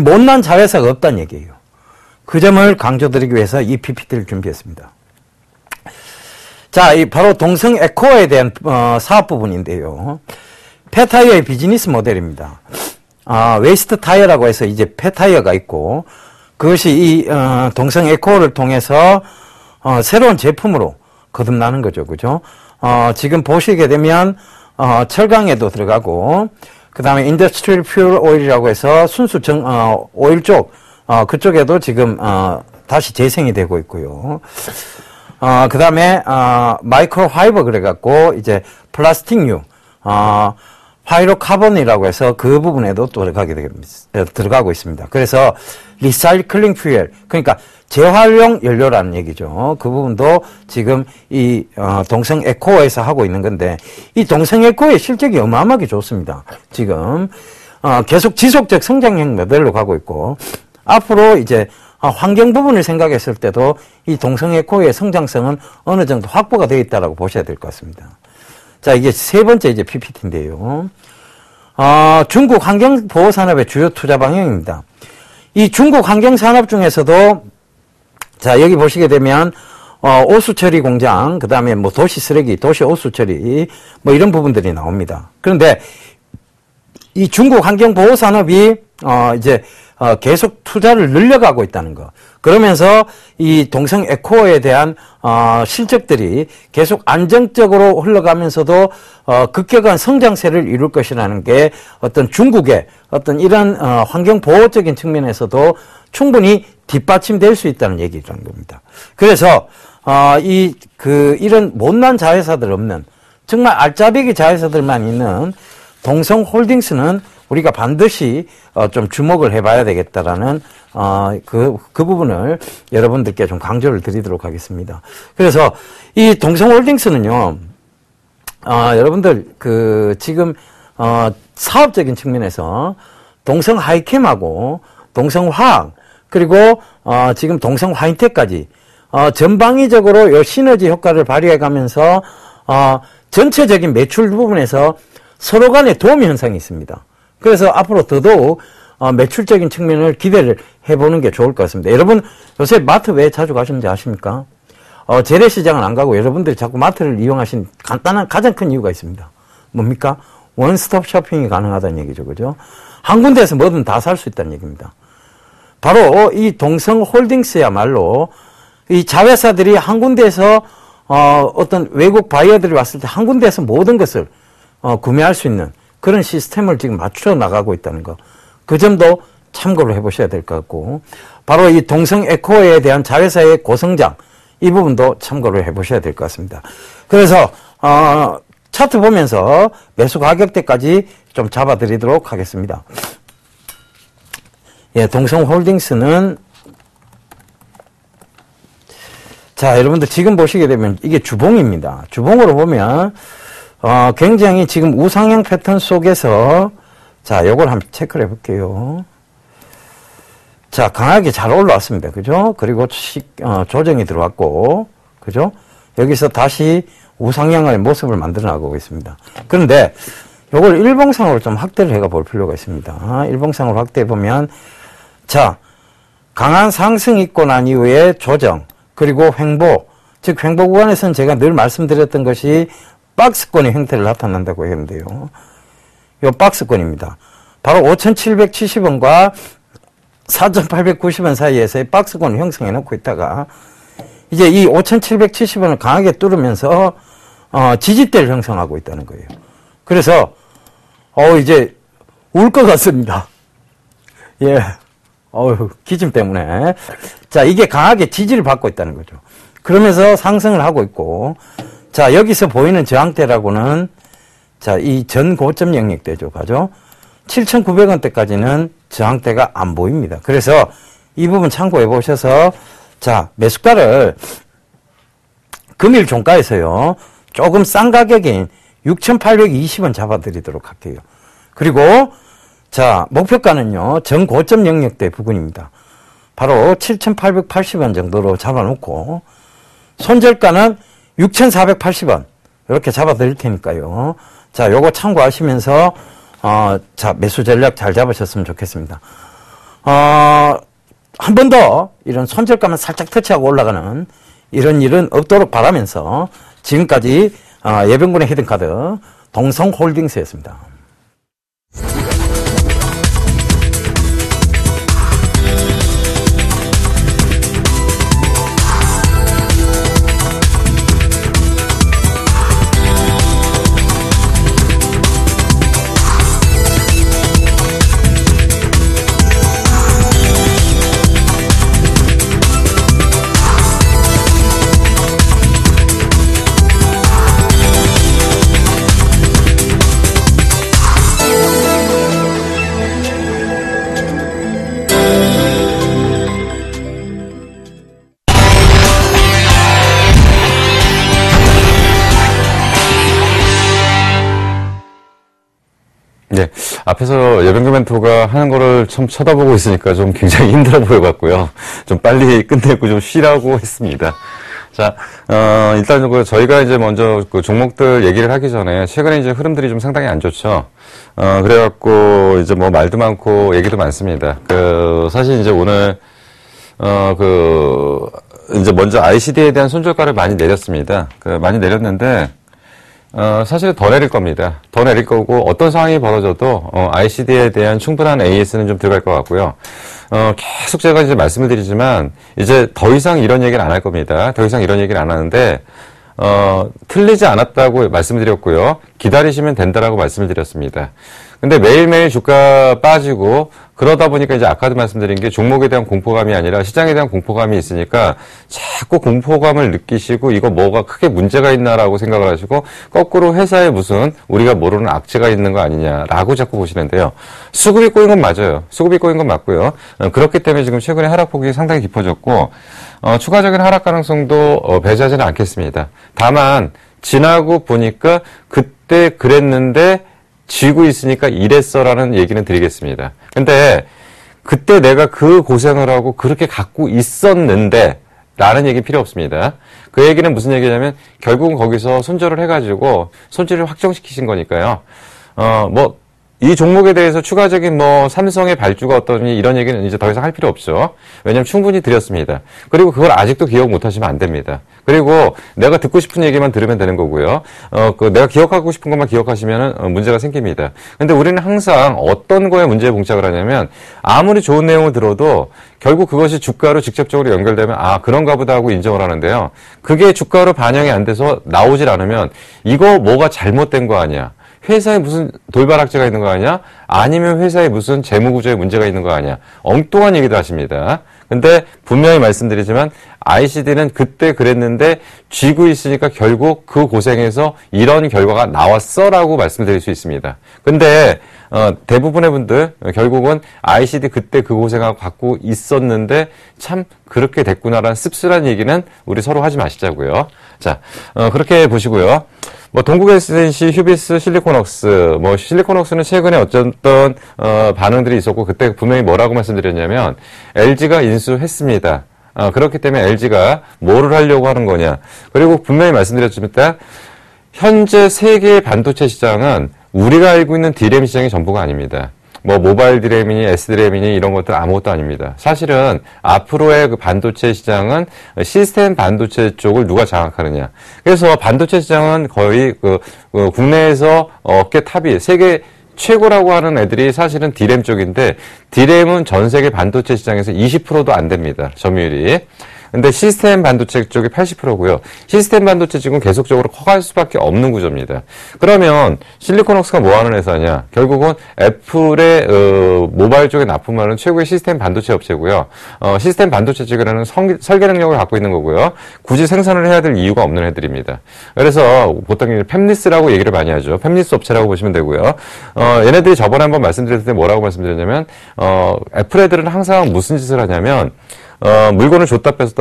못난 자회사가 없다는 얘기예요. 그 점을 강조드리기 위해서 이 PPT를 준비했습니다. 자, 바로 동성에코어에 대한 사업 부분인데요. 폐타이어의 비즈니스 모델입니다. 웨이스트 타이어라고 해서 이제 폐타이어가 있고 그것이 이 동성에코어를 통해서 새로운 제품으로 거듭나는 거죠. 그죠? 지금 보시게 되면 철강에도 들어가고 그 다음에 인더스트리얼 퓨얼 오일이라고 해서 순수 오일 쪽 그쪽에도 지금 다시 재생이 되고 있고요. 그 다음에 마이크로 파이버 그래갖고 이제 플라스틱류 파이로카본이라고 해서 그 부분에도 또 들어가고 있습니다. 그래서 리사이클링 퓨엘 그러니까 재활용 연료라는 얘기죠. 그 부분도 지금 이 동성에코어에서 하고 있는 건데 이 동성에코어의 실적이 어마어마하게 좋습니다. 지금 계속 지속적 성장형 모델로 가고 있고 앞으로 이제 환경 부분을 생각했을 때도 이 동성에코어의 성장성은 어느 정도 확보가 되어 있다고 보셔야 될 것 같습니다. 자, 이게 세 번째 이제 PPT인데요. 중국 환경보호산업의 주요 투자 방향입니다. 이 중국 환경산업 중에서도 자, 여기 보시게 되면 오수 처리 공장, 그 다음에 뭐 도시 쓰레기, 도시 오수 처리 뭐 이런 부분들이 나옵니다. 그런데 이 중국 환경보호산업이 이제 계속 투자를 늘려가고 있다는 거. 그러면서 이 동성 에코에 대한 실적들이 계속 안정적으로 흘러가면서도 급격한 성장세를 이룰 것이라는 게 어떤 중국의 어떤 이런 환경보호적인 측면에서도 충분히 뒷받침될 수 있다는 얘기라는 겁니다. 그래서 이런 못난 자회사들 없는 정말 알짜배기 자회사들만 있는 동성홀딩스는 우리가 반드시 좀 주목을 해봐야 되겠다라는 그 부분을 여러분들께 좀 강조를 드리도록 하겠습니다. 그래서 이 동성홀딩스는요, 여러분들 지금 사업적인 측면에서 동성 하이캠하고 동성화학 그리고 지금 동성 화인텍까지 전방위적으로 요 시너지 효과를 발휘해 가면서 전체적인 매출 부분에서 서로 간의 도움 현상이 있습니다. 그래서 앞으로 더더욱 매출적인 측면을 기대를 해보는 게 좋을 것 같습니다. 여러분 요새 마트 왜 자주 가시는지 아십니까? 재래시장은 안 가고 여러분들이 자꾸 마트를 이용하신 간단한 가장 큰 이유가 있습니다. 뭡니까? 원스톱 쇼핑이 가능하다는 얘기죠. 그죠? 한 군데에서 뭐든 다 살 수 있다는 얘기입니다. 바로 이 동성홀딩스야말로 이 자회사들이 한 군데에서 어떤 외국 바이어들이 왔을 때 한 군데에서 모든 것을 구매할 수 있는 그런 시스템을 지금 맞춰 나가고 있다는 거. 그 점도 참고를 해보셔야 될 것 같고, 바로 이 동성 에코에 대한 자회사의 고성장, 이 부분도 참고를 해보셔야 될 것 같습니다. 그래서 차트 보면서 매수 가격대까지 좀 잡아드리도록 하겠습니다. 예, 동성홀딩스는 자, 여러분들 지금 보시게 되면 이게 주봉입니다. 주봉으로 보면 굉장히 지금 우상향 패턴 속에서 자, 요걸 한번 체크를 해볼게요. 자, 강하게 잘 올라왔습니다. 그죠? 그리고 조정이 들어왔고, 그죠? 여기서 다시 우상향의 모습을 만들어 나가고 있습니다. 그런데 요걸 일봉상으로 좀 확대를 해가 볼 필요가 있습니다. 일봉상으로 확대해 보면, 자, 강한 상승이 있고 난 이후에 조정, 그리고 횡보, 즉 횡보 구간에서는 제가 늘 말씀드렸던 것이 박스권의 형태를 나타난다고 했는데요. 요 박스권입니다. 바로 5,770원과 4,890원 사이에서의 박스권을 형성해 놓고 있다가 이제 이 5,770원을 강하게 뚫으면서 지지대를 형성하고 있다는 거예요. 그래서 이제 울 것 같습니다. 예. 기침 때문에. 자, 이게 강하게 지지를 받고 있다는 거죠. 그러면서 상승을 하고 있고, 자, 여기서 보이는 저항대라고는, 자, 이 전 고점 영역대죠. 가죠? 7,900원대까지는 저항대가 안 보입니다. 그래서 이 부분 참고해 보셔서, 자, 매수가를 금일 종가에서요, 조금 싼 가격인 6,820원 잡아드리도록 할게요. 그리고, 자, 목표가는요, 전 고점 영역대 부근입니다. 바로 7,880원 정도로 잡아놓고, 손절가는 6,480원. 이렇게 잡아드릴 테니까요. 자, 요거 참고하시면서, 자, 매수 전략 잘 잡으셨으면 좋겠습니다. 한 번 더, 이런 손절가만 살짝 터치하고 올라가는 이런 일은 없도록 바라면서, 지금까지, 예병군의 히든카드, 동성홀딩스였습니다. 네. 앞에서 여병규 멘토가 하는 거를 참 쳐다보고 있으니까 좀 굉장히 힘들어 보여갖고요. 좀 빨리 끝내고 좀 쉬라고 했습니다. 자, 일단 저희가 이제 먼저 그 종목들 얘기를 하기 전에 최근에 이제 흐름들이 좀 상당히 안 좋죠. 그래갖고 이제 뭐 말도 많고 얘기도 많습니다. 사실 이제 오늘, 이제 먼저 ICD에 대한 손절가를 많이 내렸습니다. 많이 내렸는데, 사실은 더 내릴 겁니다. 더 내릴 거고, 어떤 상황이 벌어져도, ICD에 대한 충분한 AS는 좀 들어갈 것 같고요. 계속 제가 이제 말씀을 드리지만, 이제 더 이상 이런 얘기는 안 할 겁니다. 더 이상 이런 얘기는 안 하는데, 틀리지 않았다고 말씀을 드렸고요. 기다리시면 된다라고 말씀을 드렸습니다. 근데 매일매일 주가 빠지고, 그러다 보니까 이제 아까도 말씀드린 게 종목에 대한 공포감이 아니라 시장에 대한 공포감이 있으니까 자꾸 공포감을 느끼시고 이거 뭐가 크게 문제가 있나라고 생각을 하시고 거꾸로 회사에 무슨 우리가 모르는 악재가 있는 거 아니냐라고 자꾸 보시는데요. 수급이 꼬인 건 맞아요. 수급이 꼬인 건 맞고요. 그렇기 때문에 지금 최근에 하락폭이 상당히 깊어졌고 추가적인 하락 가능성도 배제하지는 않겠습니다. 다만 지나고 보니까 그때 그랬는데 쥐고 있으니까 이랬어라는 얘기는 드리겠습니다. 근데 그때 내가 그 고생을 하고 그렇게 갖고 있었는데 라는 얘기 필요 없습니다. 그 얘기는 무슨 얘기냐면 결국은 거기서 손절을 해가지고 손질을 확정시키신 거니까요. 이 종목에 대해서 추가적인 삼성의 발주가 어떠니 이런 얘기는 이제 더 이상 할 필요 없죠. 왜냐면 충분히 드렸습니다. 그리고 그걸 아직도 기억 못 하시면 안 됩니다. 그리고 내가 듣고 싶은 얘기만 들으면 되는 거고요. 내가 기억하고 싶은 것만 기억하시면 문제가 생깁니다. 근데 우리는 항상 어떤 거에 문제에 봉착을 하냐면 아무리 좋은 내용을 들어도 결국 그것이 주가로 직접적으로 연결되면 그런가 보다 하고 인정을 하는데요. 그게 주가로 반영이 안 돼서 나오질 않으면 이거 뭐가 잘못된 거 아니야. 회사에 무슨 돌발 악재가 있는 거 아니야? 아니면 회사에 무슨 재무구조에 문제가 있는 거 아니야? 엉뚱한 얘기도 하십니다. 근데 분명히 말씀드리지만 ICD는 그때 그랬는데 쥐고 있으니까 결국 그 고생에서 이런 결과가 나왔어라고 말씀드릴 수 있습니다. 근데 대부분의 분들 결국은 ICD 그때 그 고생하고 갖고 있었는데 참 그렇게 됐구나라는 씁쓸한 얘기는 우리 서로 하지 마시자고요. 자, 그렇게 보시고요. 동국 SNC, 휴비스, 실리콘웍스, 실리콘웍스는 최근에 어떤 반응들이 있었고 그때 분명히 뭐라고 말씀드렸냐면 LG가 인수했습니다. 그렇기 때문에 LG가 뭐를 하려고 하는 거냐. 그리고 분명히 말씀드렸습니다. 현재 세계의 반도체 시장은 우리가 알고 있는 D램 시장이 전부가 아닙니다. 모바일 D램이니 SD램이니 이런 것들 아무것도 아닙니다. 사실은 앞으로의 그 반도체 시장은 시스템 반도체 쪽을 누가 장악하느냐. 그래서 반도체 시장은 거의 국내에서 업계 탑이 세계 최고라고 하는 애들이 사실은 D램 쪽인데 D램은 전 세계 반도체 시장에서 20%도 안 됩니다. 점유율이. 근데 시스템 반도체 쪽이 80%고요. 시스템 반도체 지금 계속적으로 커갈 수밖에 없는 구조입니다. 그러면 실리콘웍스가 뭐 하는 회사냐? 결국은 애플의 모바일 쪽에 납품하는 최고의 시스템 반도체 업체고요. 시스템 반도체 쪽에는 설계 능력을 갖고 있는 거고요. 굳이 생산을 해야 될 이유가 없는 애들입니다. 그래서 보통 팹리스라고 얘기를 많이 하죠. 팹리스 업체라고 보시면 되고요. 얘네들이 저번에 한번 말씀드렸을 때 뭐라고 말씀드렸냐면 애플 애들은 항상 무슨 짓을 하냐면 물건을 줬다 뺐었다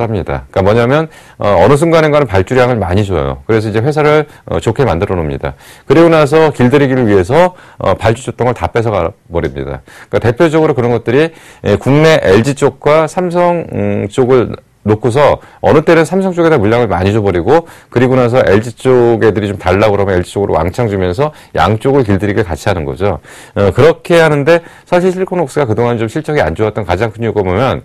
합니다. 그러니까 뭐냐면, 어느 순간인가는 발주량을 많이 줘요. 그래서 이제 회사를 좋게 만들어 놓습니다. 그리고 나서 길들이기를 위해서, 발주 줬던 걸 다 뺏어가 버립니다. 그러니까 대표적으로 그런 것들이 국내 LG 쪽과 삼성 쪽을 놓고서 어느 때는 삼성 쪽에다 물량을 많이 줘버리고 그리고 나서 LG 쪽 애들이 좀 달라고 그러면 LG 쪽으로 왕창 주면서 양쪽을 길들이게 같이 하는 거죠. 그렇게 하는데 사실 실리콘웍스가 그동안 좀 실적이 안 좋았던 가장 큰 이유가 보면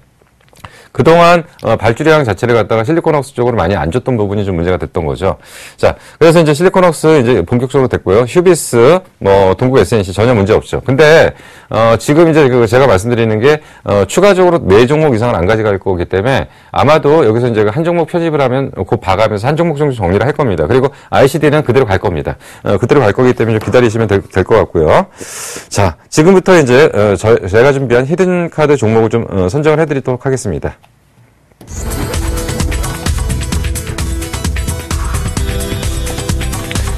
그동안 발주량 자체를 갖다가 실리콘웍스 쪽으로 많이 안 줬던 부분이 좀 문제가 됐던 거죠. 자, 그래서 이제 실리콘웍스 이제 본격적으로 됐고요. 휴비스, 동국 SNC 전혀 문제 없죠. 근데 지금 이제 제가 말씀드리는 게 추가적으로 4종목 이상은 안 가져갈 거기 때문에 아마도 여기서 이제 한 종목 편입을 하면 곧 봐가면서 한 종목 정도 정리를 할 겁니다. 그리고 ICD는 그대로 갈 겁니다. 그대로 갈 거기 때문에 좀 기다리시면 될 것 같고요. 자, 지금부터 이제 제가 준비한 히든 카드 종목을 좀 선정을 해드리도록 하겠습니다.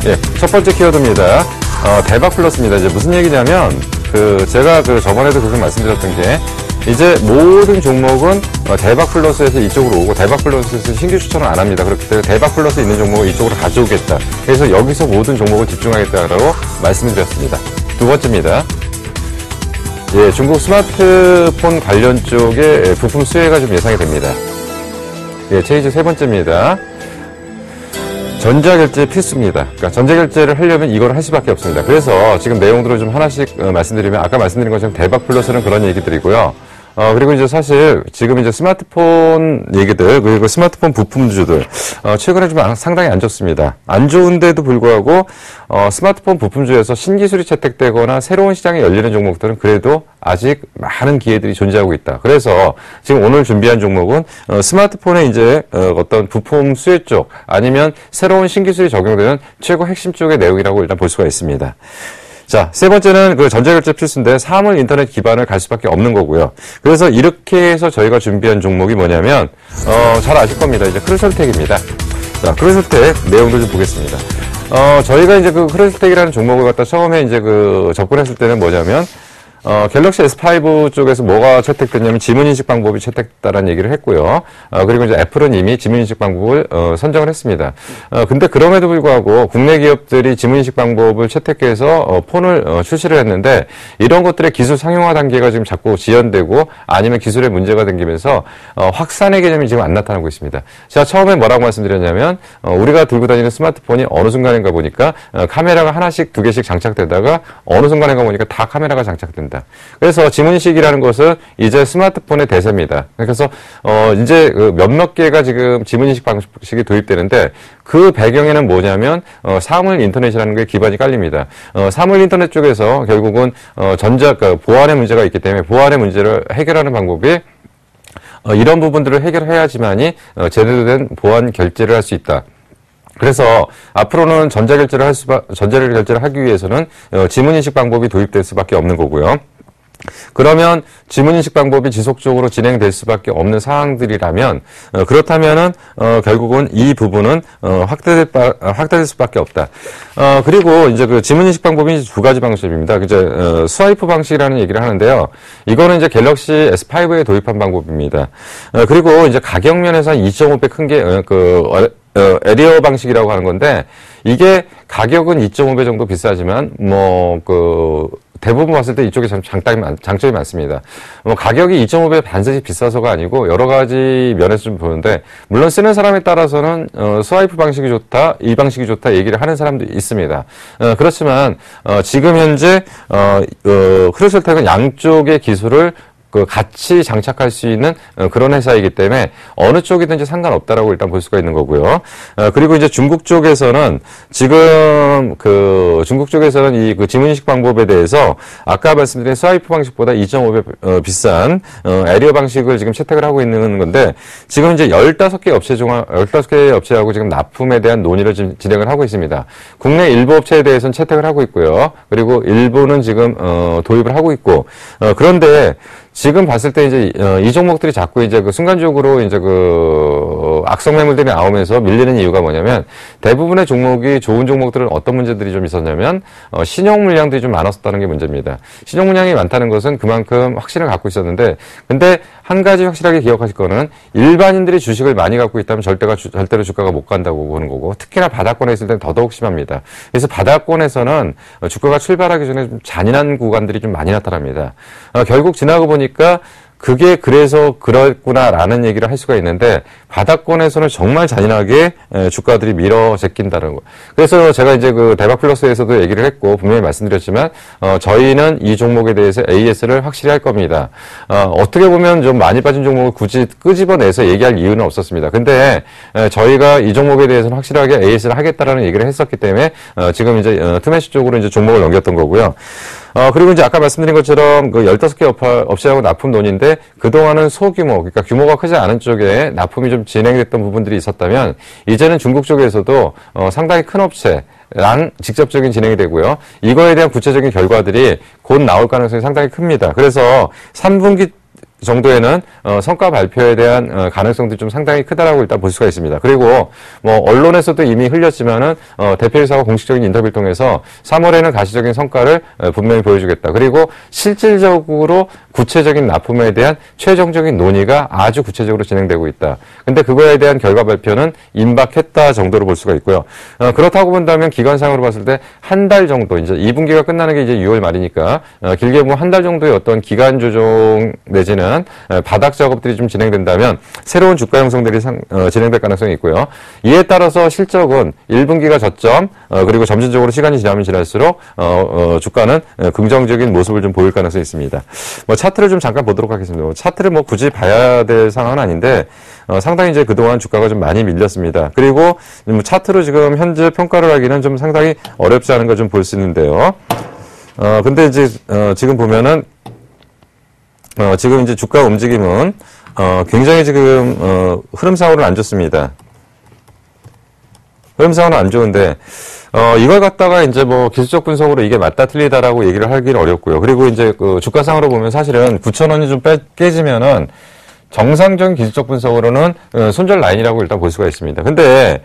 예, 첫 번째 키워드입니다. 대박 플러스입니다. 이제 무슨 얘기냐면, 제가 저번에도 계속 말씀드렸던 게, 이제 모든 종목은 대박 플러스에서 이쪽으로 오고, 대박 플러스에서 신규 추천을 안 합니다. 그렇기 때문에 대박 플러스 있는 종목을 이쪽으로 가져오겠다. 그래서 여기서 모든 종목을 집중하겠다라고 말씀을 드렸습니다. 두 번째입니다. 예, 중국 스마트폰 관련 쪽에 부품 수혜가 좀 예상이 됩니다. 예, 체이즈 세 번째입니다. 전자결제 필수입니다. 그러니까 전자결제를 하려면 이걸 할 수밖에 없습니다. 그래서 지금 내용들을 좀 하나씩 말씀드리면 아까 말씀드린 것처럼 대박 플러스는 그런 얘기들이고요. 그리고 이제 사실 지금 이제 스마트폰 얘기들, 그리고 스마트폰 부품주들, 최근에 좀 상당히 안 좋습니다. 안 좋은데도 불구하고, 스마트폰 부품주에서 신기술이 채택되거나 새로운 시장이 열리는 종목들은 그래도 아직 많은 기회들이 존재하고 있다. 그래서 지금 오늘 준비한 종목은, 스마트폰에 이제, 어떤 부품 수혜 쪽, 아니면 새로운 신기술이 적용되는 최고 핵심 쪽의 내용이라고 일단 볼 수가 있습니다. 자, 세 번째는 그 전자결제 필수인데 사물 인터넷 기반을 갈 수밖에 없는 거고요. 그래서 이렇게 해서 저희가 준비한 종목이 뭐냐면, 잘 아실 겁니다. 이제 크루셜텍입니다. 자, 크루셜텍 내용도 좀 보겠습니다. 저희가 이제 그 크루셜텍이라는 종목을 갖다 처음에 이제 그 접근했을 때는 뭐냐면, 갤럭시 S5 쪽에서 뭐가 채택됐냐면 지문인식 방법이 채택됐다는 얘기를 했고요. 그리고 이제 애플은 이미 지문인식 방법을 선정을 했습니다. 근데 그럼에도 불구하고 국내 기업들이 지문인식 방법을 채택해서 폰을 출시를 했는데 이런 것들의 기술 상용화 단계가 지금 자꾸 지연되고 아니면 기술에 문제가 생기면서 확산의 개념이 지금 안 나타나고 있습니다. 제가 처음에 뭐라고 말씀드렸냐면 우리가 들고 다니는 스마트폰이 어느 순간인가 보니까 카메라가 하나씩 두 개씩 장착되다가 어느 순간인가 보니까 다 카메라가 장착된다. 그래서 지문인식이라는 것은 이제 스마트폰의 대세입니다. 그래서 이제 몇몇 개가 지금 지문인식 방식이 도입되는데 그 배경에는 뭐냐면 사물 인터넷이라는 게 기반이 깔립니다. 사물 인터넷 쪽에서 결국은 보안의 문제가 있기 때문에 보안의 문제를 해결하는 방법이 이런 부분들을 해결해야지만이 제대로 된 보안 결제를 할 수 있다. 그래서 앞으로는 전자결제를 하기 위해서는 지문인식 방법이 도입될 수밖에 없는 거고요. 그러면 지문인식 방법이 지속적으로 진행될 수밖에 없는 상황들이라면 그렇다면은 결국은 이 부분은 확대될 수밖에 없다. 그리고 이제 그 지문인식 방법이 두 가지 방식입니다. 이제 스와이프 방식이라는 얘기를 하는데요. 이거는 이제 갤럭시 S5에 도입한 방법입니다. 그리고 이제 가격 면에서 2.5배 큰 게 에리어 방식이라고 하는 건데 이게 가격은 2.5배 정도 비싸지만 대부분 봤을 때 이쪽에 장점이 많습니다. 가격이 2.5배 반드시 비싸서가 아니고 여러 가지 면에서 좀 보는데 물론 쓰는 사람에 따라서는 스와이프 방식이 좋다, 이 방식이 좋다 얘기를 하는 사람도 있습니다. 그렇지만 지금 현재 크루셜텍은 양쪽의 기술을 같이 장착할 수 있는 그런 회사이기 때문에 어느 쪽이든지 상관없다라고 일단 볼 수가 있는 거고요. 그리고 이제 중국 쪽에서는 지금 중국 쪽에서는 이 지문인식 방법에 대해서 아까 말씀드린 스와이프 방식보다 2.5배 비싼 에리어 방식을 지금 채택을 하고 있는 건데 지금 이제 15개 업체하고 지금 납품에 대한 논의를 지금 진행을 하고 있습니다. 국내 일부 업체에 대해서는 채택을 하고 있고요. 그리고 일부는 지금 도입을 하고 있고 그런데 지금 봤을 때 이제 이 종목들이 자꾸 이제 순간적으로 이제 악성 매물들이 나오면서 밀리는 이유가 뭐냐면 대부분의 종목이 좋은 종목들은 어떤 문제들이 좀 있었냐면 신용 물량들이 좀 많았었다는 게 문제입니다. 신용 물량이 많다는 것은 그만큼 확신을 갖고 있었는데 근데 한 가지 확실하게 기억하실 거는 일반인들이 주식을 많이 갖고 있다면 절대로 주가가 못 간다고 보는 거고 특히나 바닥권에 있을 때는 더더욱 심합니다. 그래서 바닥권에서는 주가가 출발하기 전에 좀 잔인한 구간들이 좀 많이 나타납니다. 결국 지나고 보니까 그게 그래서 그렇구나라는 얘기를 할 수가 있는데 바닥권에서는 정말 잔인하게 주가들이 밀어 제낀다는 거. 그래서 제가 이제 대박플러스에서도 얘기를 했고 분명히 말씀드렸지만 저희는 이 종목에 대해서 AS를 확실히 할 겁니다. 어떻게 보면 좀 많이 빠진 종목을 굳이 끄집어내서 얘기할 이유는 없었습니다. 근데 저희가 이 종목에 대해서는 확실하게 AS를 하겠다라는 얘기를 했었기 때문에 지금 이제 투매시 쪽으로 이제 종목을 넘겼던 거고요. 그리고 이제 아까 말씀드린 것처럼 15개 업체하고 납품 논의인데 그동안은 소규모, 그러니까 규모가 크지 않은 쪽에 납품이 좀 진행됐던 부분들이 있었다면 이제는 중국 쪽에서도 상당히 큰 업체랑 직접적인 진행이 되고요. 이거에 대한 구체적인 결과들이 곧 나올 가능성이 상당히 큽니다. 그래서 3분기 정도에는 성과 발표에 대한 가능성도 좀 상당히 크다라고 일단 볼 수가 있습니다. 그리고 언론에서도 이미 흘렸지만은 대표이사가 공식적인 인터뷰를 통해서 3월에는 가시적인 성과를 분명히 보여주겠다. 그리고 실질적으로 구체적인 납품에 대한 최종적인 논의가 아주 구체적으로 진행되고 있다. 근데 그거에 대한 결과 발표는 임박했다 정도로 볼 수가 있고요. 그렇다고 본다면 기간상으로 봤을 때 한 달 정도, 이제 2분기가 끝나는 게 이제 6월 말이니까 길게 보면 한 달 정도의 어떤 기간 조정 내지는 되는 바닥 작업들이 좀 진행된다면 새로운 주가 형성들이 진행될 가능성이 있고요. 이에 따라서 실적은 1분기가 저점, 그리고 점진적으로 시간이 지나면 지날수록 주가는 긍정적인 모습을 좀 보일 가능성이 있습니다. 뭐 차트를 좀 잠깐 보도록 하겠습니다. 차트를 뭐 굳이 봐야 될 상황은 아닌데 상당히 이제 그동안 주가가 좀 많이 밀렸습니다. 그리고 차트로 지금 현재 평가를 하기는 좀 상당히 어렵지 않은 걸 좀 볼 수 있는데요. 근데 이제 지금 보면은 지금 이제 주가 움직임은 굉장히 지금 흐름상으로는 안 좋습니다. 흐름상으로는 안 좋은데 이걸 갖다가 이제 뭐 기술적 분석으로 이게 맞다 틀리다라고 얘기를 하기는 어렵고요. 그리고 이제 그 주가상으로 보면 사실은 9,000원이 좀 깨지면은 정상적인 기술적 분석으로는 손절 라인이라고 일단 볼 수가 있습니다. 근데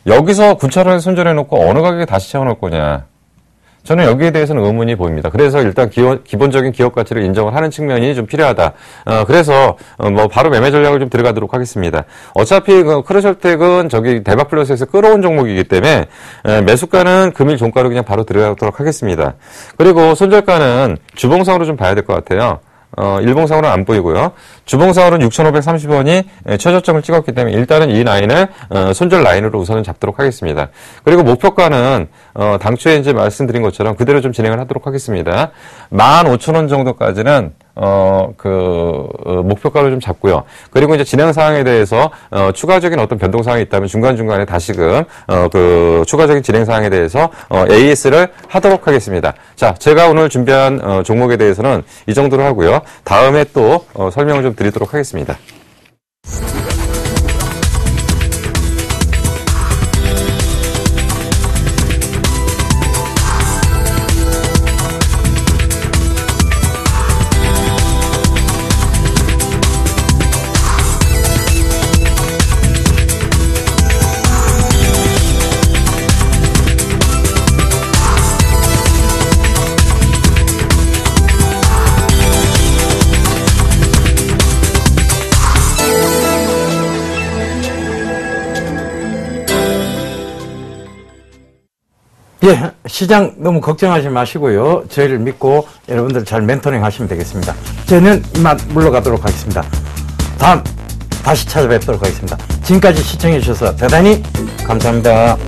여기서 9,000원에 손절해놓고 어느 가격에 다시 채워놓을 거냐? 저는 여기에 대해서는 의문이 보입니다. 그래서 일단 기본적인 기업 가치를 인정을 하는 측면이 좀 필요하다. 그래서 뭐 바로 매매 전략을 좀 들어가도록 하겠습니다. 어차피 크루셜텍은 저기 대박 플러스에서 끌어온 종목이기 때문에 매수가는 금일 종가로 그냥 바로 들어가도록 하겠습니다. 그리고 손절가는 주봉상으로 좀 봐야 될 것 같아요. 일봉상으로는 안 보이고요. 주봉상으로는 6,530원이 최저점을 찍었기 때문에 일단은 이 라인을 손절 라인으로 우선은 잡도록 하겠습니다. 그리고 목표가는 당초에 이제 말씀드린 것처럼 그대로 좀 진행을 하도록 하겠습니다. 15,000원 정도까지는 목표가를 좀 잡고요. 그리고 이제 진행 사항에 대해서, 추가적인 어떤 변동 사항이 있다면 중간중간에 다시금, 추가적인 진행 사항에 대해서, AS를 하도록 하겠습니다. 자, 제가 오늘 준비한, 종목에 대해서는 이 정도로 하고요. 다음에 또, 설명을 좀 드리도록 하겠습니다. 예, 시장 너무 걱정하지 마시고요. 저희를 믿고 여러분들 잘 멘토링 하시면 되겠습니다. 저는 이만 물러가도록 하겠습니다. 다음 다시 찾아뵙도록 하겠습니다. 지금까지 시청해 주셔서 대단히 감사합니다.